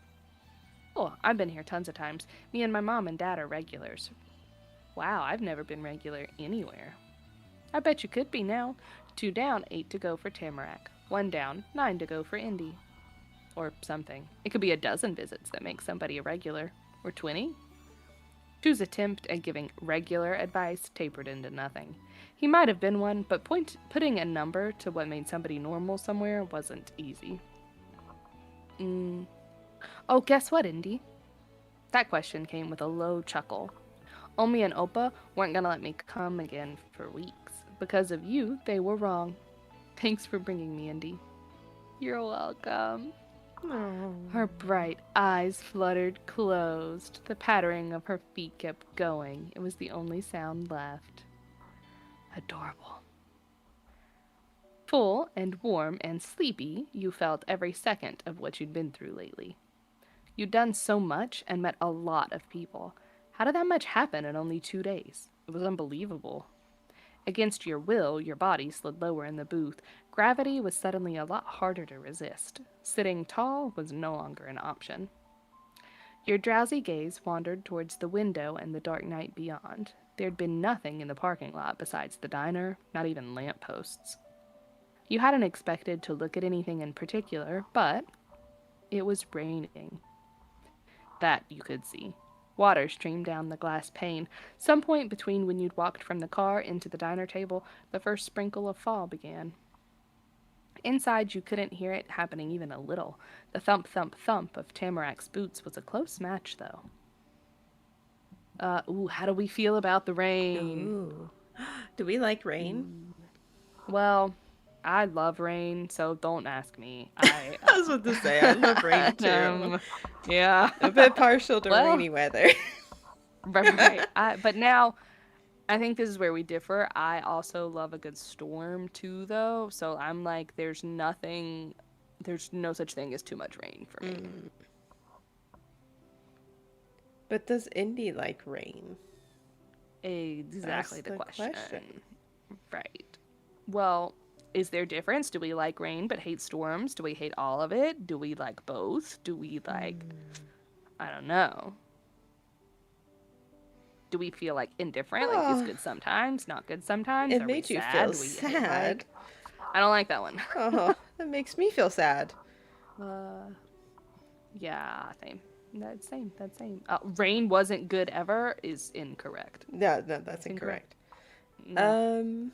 Oh, I've been here tons of times. Me and my mom and dad are regulars. Wow, I've never been regular anywhere. I bet you could be now. 2 down, 8 to go for Tamarack. 1 down, 9 to go for Indy. Or something. It could be a dozen visits that make somebody a regular. Or 20. Chu's attempt at giving regular advice tapered into nothing. He might have been one, but putting a number to what made somebody normal somewhere wasn't easy. Oh, guess what, Indy? That question came with a low chuckle. Omi and Opa weren't gonna let me come again for weeks. Because of you, they were wrong. Thanks for bringing me, Indy. You're welcome. Her Oh. bright eyes fluttered closed. The pattering of her feet kept going. It was the only sound left. Adorable. Full and warm and sleepy, you felt every second of what you'd been through lately. You'd done so much and met a lot of people. How did that much happen in only 2 days? It was unbelievable. Against your will, your body slid lower in the booth. Gravity was suddenly a lot harder to resist. Sitting tall was no longer an option. Your drowsy gaze wandered towards the window and the dark night beyond. There'd been nothing in the parking lot besides the diner, not even lampposts. You hadn't expected to look at anything in particular, but it was raining. That you could see. Water streamed down the glass pane. Some point between when you'd walked from the car into the diner table, the first sprinkle of fall began. Inside, you couldn't hear it happening even a little. The thump, thump, thump of Tamarac's boots was a close match, though. How do we feel about the rain? Ooh. Do we like rain? Ooh. Well, I love rain, so don't ask me. I was about to say, I love rain too. Um, yeah. A bit partial to Well, rainy weather. right. But now I think this is where we differ. I also love a good storm too, though. So I'm like, there's no such thing as too much rain for me. Mm. But does Indy like rain? That's Exactly the the question. question. Right. Well, is there difference? Do we like rain but hate storms? Do we hate all of it? Do we like both? Do we like, Mm. I don't know. Do we feel like indifferent? Like it's Oh, good sometimes, not good sometimes? it Are we made you feel sad? Do we hate sad. like? I don't like that one. Oh, that makes me feel sad. uh, yeah, same. That's same. Rain wasn't good ever is incorrect. No, no, that's It's incorrect. incorrect. No. Um,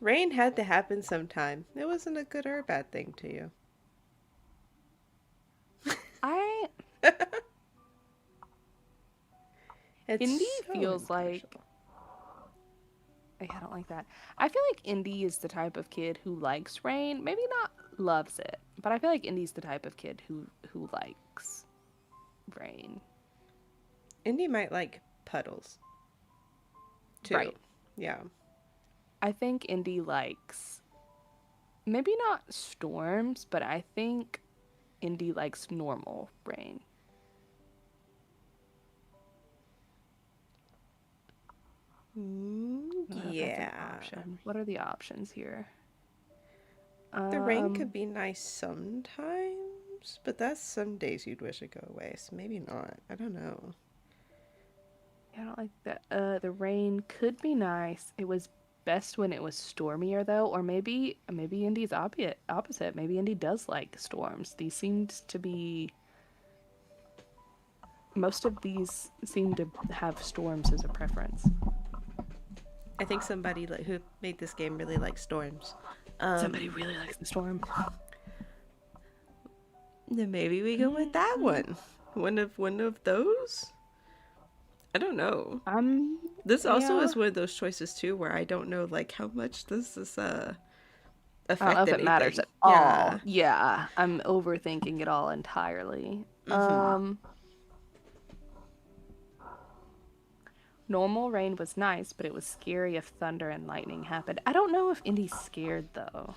Rain had to happen sometime. It wasn't a good or a bad thing to you. I It's Indy so feels like impartial. I don't like that. I feel like Indy is the type of kid who likes rain. Maybe not loves it, but I feel like Indy's the type of kid who likes rain. Indy might like puddles too. Right. Yeah. I think Indy likes maybe not storms, but I think Indy likes normal rain. I don't know if that's an Yeah. option. What are the options here? The rain Um, could be nice sometimes, but that's some days you'd wish it go away, so maybe not. I don't know. I don't like that. The rain could be nice. It was best when it was stormier though, or maybe Indy's opposite. Maybe Indy does like storms. These seemed to be most of these seem to have storms as a preference. I think somebody who made this game really likes storms. Somebody Um, really likes the storm. then maybe we go with that Mm, one. One of those. I don't know. I'm This also yeah. is one of those choices too, where I don't know like how much does this I don't know affect if it matters anything. at Yeah. all. Yeah, I'm overthinking it all entirely. Mm-hmm. Normal rain was nice, but it was scary if thunder and lightning happened. I don't know if Indy's scared though.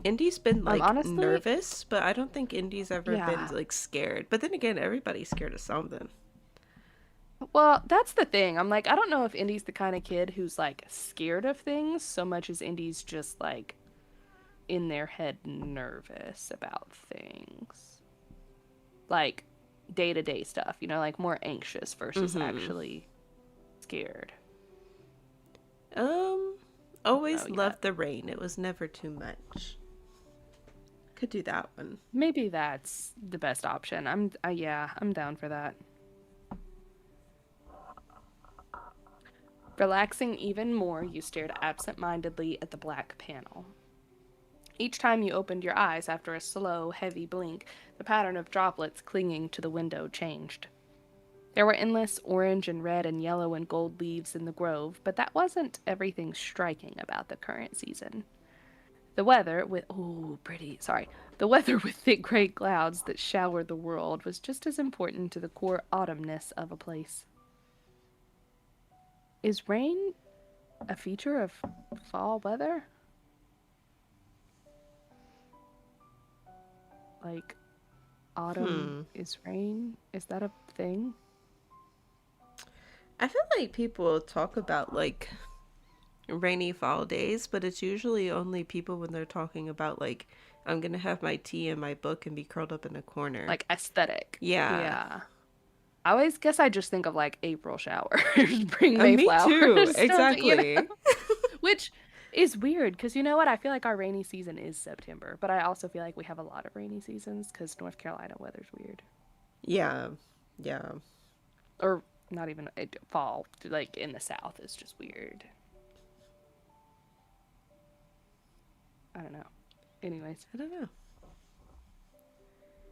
Indy's been like Honestly, nervous, but I don't think Indy's ever been yeah. like scared. But then again, everybody's scared of something. Well, that's the thing. I'm like, I don't know if Indy's the kind of kid who's like scared of things so much as Indy's just like in their head nervous about things. Like day to day stuff, like more anxious versus Mm-hmm. actually scared. Um, Oh, always yeah. loved the rain. It was never too much. Could do that one. Maybe that's the best option. Yeah, I'm down for that. Relaxing even more, you stared absent mindedly at the black panel. Each time you opened your eyes after a slow, heavy blink, the pattern of droplets clinging to the window changed. There were endless orange and red and yellow and gold leaves in the grove, but that wasn't everything striking about the current season. The weather with the weather with thick gray clouds that showered the world was just as important to the core autumnness of a place. Is rain a feature of fall weather? Like autumn Hmm. is rain? Is that a thing? I feel like people talk about like rainy fall days, but it's usually only people when they're talking about like I'm gonna have my tea and my book and be curled up in a corner. Like aesthetic. Yeah. Yeah. I always guess I just think of like April showers, bring May Me too. flowers, don't you know? Exactly. Which is weird because you know what? I feel like our rainy season is September, but I also feel like we have a lot of rainy seasons because North Carolina weather's weird. Yeah. Yeah. Or not even fall, like in the South is just weird. I don't know. Anyways, I don't know.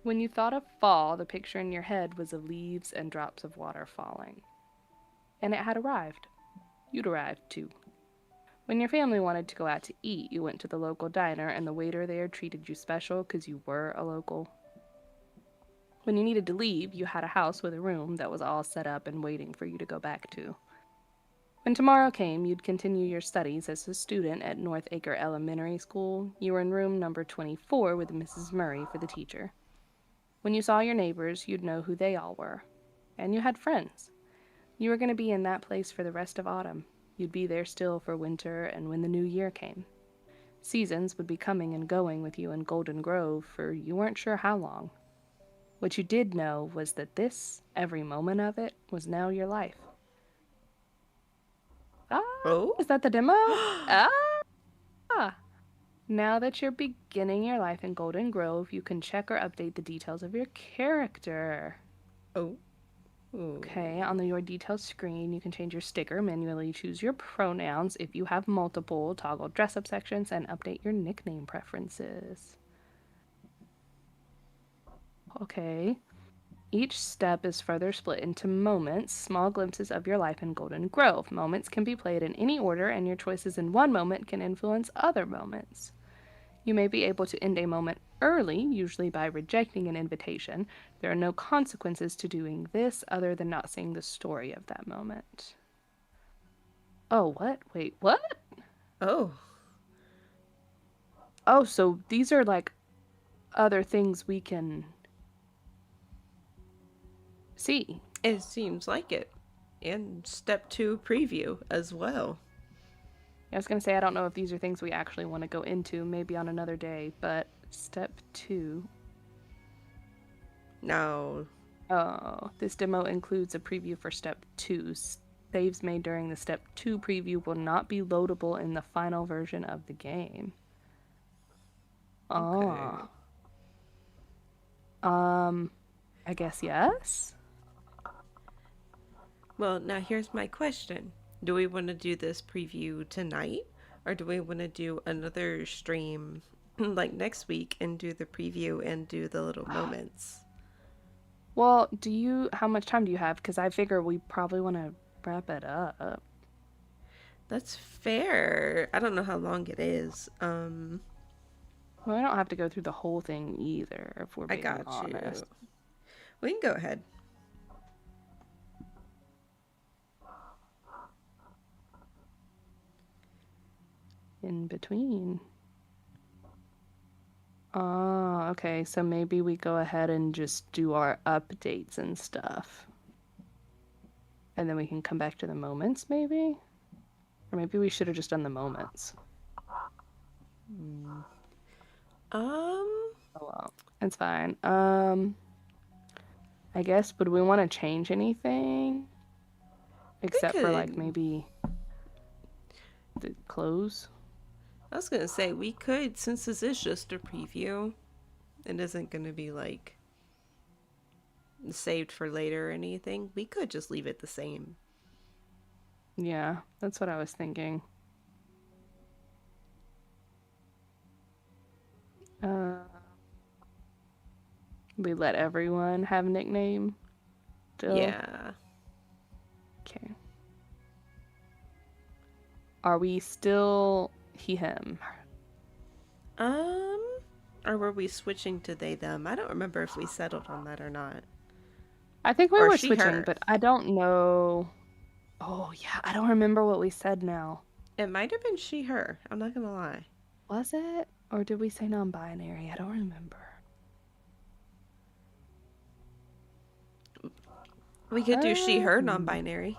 when you thought of fall, the picture in your head was of leaves and drops of water falling. And it had arrived. You'd arrived too. When your family wanted to go out to eat, you went to the local diner, and the waiter there treated you special because you were a local. When you needed to leave, you had a house with a room that was all set up and waiting for you to go back to. When tomorrow came, you'd continue your studies as a student at North Acre Elementary School. You were in room number 24 with Mrs. Murray for the teacher. When you saw your neighbors, you'd know who they all were. And you had friends. You were going to be in that place for the rest of autumn. You'd be there still for winter and when the new year came. Seasons would be coming and going with you in Golden Grove for you weren't sure how long. What you did know was that this, every moment of it, was now your life. Ah, Oh? is that the demo? Ah! Now that you're beginning your life in Golden Grove, you can check or update the details of your character. Oh. Ooh. Okay, on the Your Details screen, you can change your sticker, manually choose your pronouns if you have multiple, toggle dress up sections, and update your nickname preferences. Okay. Each step is further split into moments, small glimpses of your life in Golden Grove. Moments can be played in any order, and your choices in one moment can influence other moments. You may be able to end a moment early, usually by rejecting an invitation. There are no consequences to doing this other than not seeing the story of that moment. Oh, what? Wait, what? Oh. Oh, so these are like other things we can see. It seems like it. And step 2 preview as well. I was going to say, I don't know if these are things we actually want to go into, maybe on another day, but step 2. Now, Oh, this demo includes a preview for step 2. Saves made during the step 2 preview will not be loadable in the final version of the game. okay. Oh. I guess yes? Well, now here's my question. Do we want to do this preview tonight? Or do we want to do another stream like next week and do the preview and do the little moments? Well, how much time do you have? Because I figure we probably want to wrap it up. That's fair. I don't know how long it is. Well, I don't have to go through the whole thing either, if we're I being got you. honest. We can go ahead. In between. Oh, okay. So maybe we go ahead and just do our updates and stuff. And then we can come back to the moments, maybe? Or maybe we should have just done the moments. Um, Oh well. It's fine. I guess, would we want to change anything? we Except for like could. maybe the clothes? I was gonna say we could, since this is just a preview. It isn't gonna be like saved for later or anything. We could just leave it the same. Yeah, that's what I was thinking. We let everyone have a nickname still. Yeah. Okay. Are we still he, him? Um, or were we switching to they, them? I don't remember if we settled on that or not. I think we Or were she, switching, her. but I don't know. Oh, yeah, I don't remember what we said now. It might have been she, her. I'm not gonna lie. Was it? Or did we say non-binary? I don't remember. We could do she, her, Hmm. non-binary.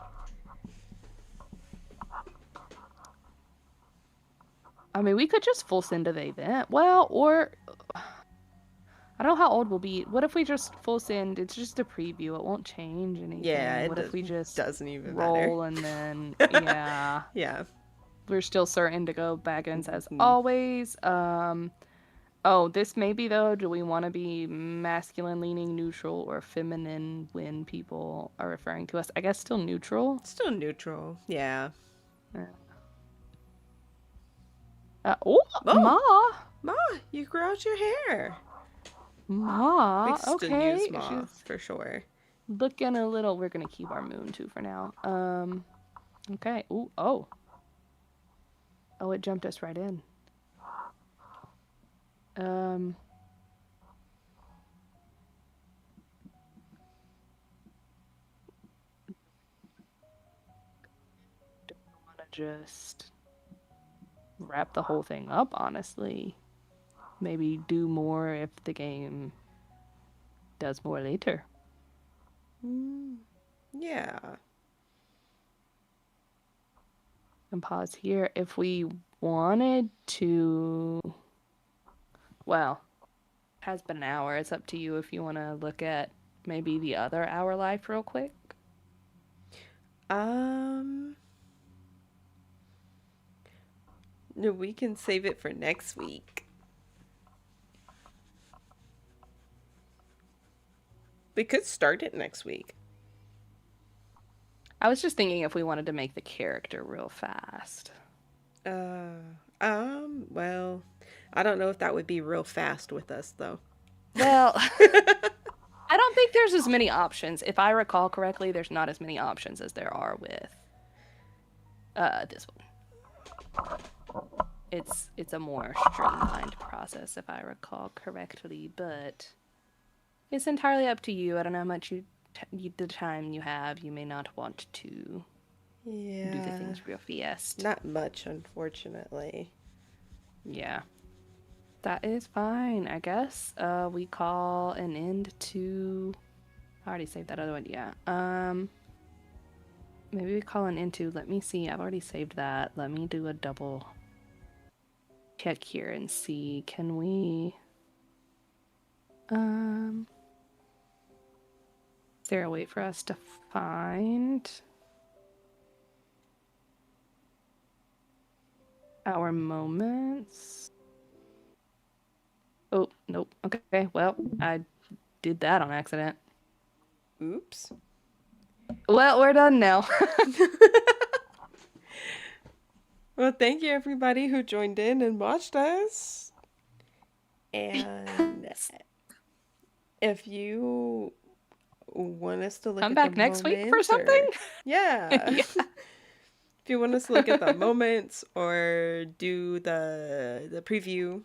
I mean, we could just full send to the event. Well, or I don't know how old we'll be. What if we just full send? It's just a preview. It won't change Yeah, anything. it What if we just doesn't even matter. roll and then, yeah, Yeah. we're still certain to go back in as Mhm. always. Oh, this maybe though, do we want to be masculine leaning neutral or feminine when people are referring to us? I guess still neutral. Still neutral. Yeah. Yeah. Oh, Oh, Ma. Ma, you grew out your hair. We Ma. still use Okay. Ma She's for sure. looking a little. We're gonna keep our moon too for now. Okay. Ooh, oh. Oh, it jumped us right in. Um, do we want to just wrap the whole thing up, honestly? Maybe do more if the game does more later. Mm, yeah. And pause here. If we wanted to, well, it has been an hour. It's up to you if you want to look at maybe the other hour life real quick. Um, no, we can save it for next week. We could start it next week. I was just thinking if we wanted to make the character real fast. Well, I don't know if that would be real fast with us though. Well, I don't think there's as many options. If I recall correctly, there's not as many options as there are with this one. It's a more streamlined process if I recall correctly, but it's entirely up to you. I don't know how much the time you have. You may not want to do the Yeah, things real fast. not much, unfortunately. Yeah. That is fine, I guess. We call an end to I already saved that other one, yeah. Maybe we call an end to let me see, I've already saved that. Let me do a double check here and see. Can we is there a way for us to find our moments? Oh, nope. Okay, well, I did that on accident. Oops. Well, we're done now. Well, thank you everybody who joined in and watched us. And if you want us to look Come at the back next week for moments something? or yeah. Yeah. If you want us to look at the moments or do the preview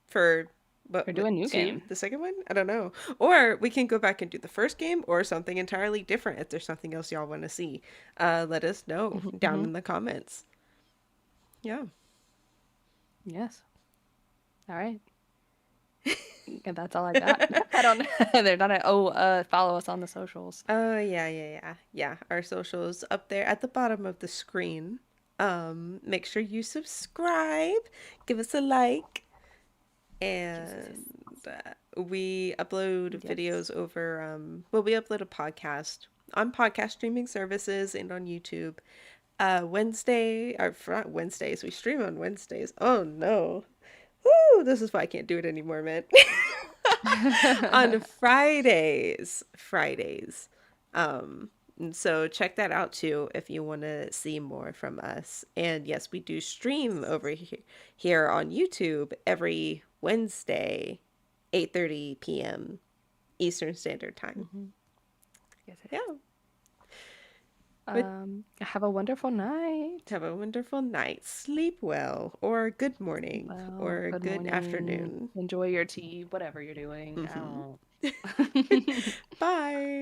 for Or do a new two, game. the second one, I don't know, or we can go back and do the first game or something entirely different. If there's something else y'all want to see, let us know down Mm-hmm. in the comments. Yeah. Yes. All right. And that's all I got. I don't they're not follow us on the socials. Oh yeah. Our socials up there at the bottom of the screen. Make sure you subscribe, give us a like, Yes. and we upload Yes. videos over. We upload a podcast on podcast streaming services and on YouTube. Wednesday, or not Wednesdays. We stream on Wednesdays. Oh no. Woo, this is why I can't do it anymore, man. On Fridays. And so check that out too if you want to see more from us. And yes, we do stream over here on YouTube every Wednesday, 8:30 p.m. Eastern Standard Time. Mm-hmm. Yes, it is. Yeah. But Have a wonderful night. have a wonderful night. Sleep well, or good Sleep morning, well. or Good good morning. afternoon. Enjoy your tea, whatever you're doing. I Hmm. don't. Bye.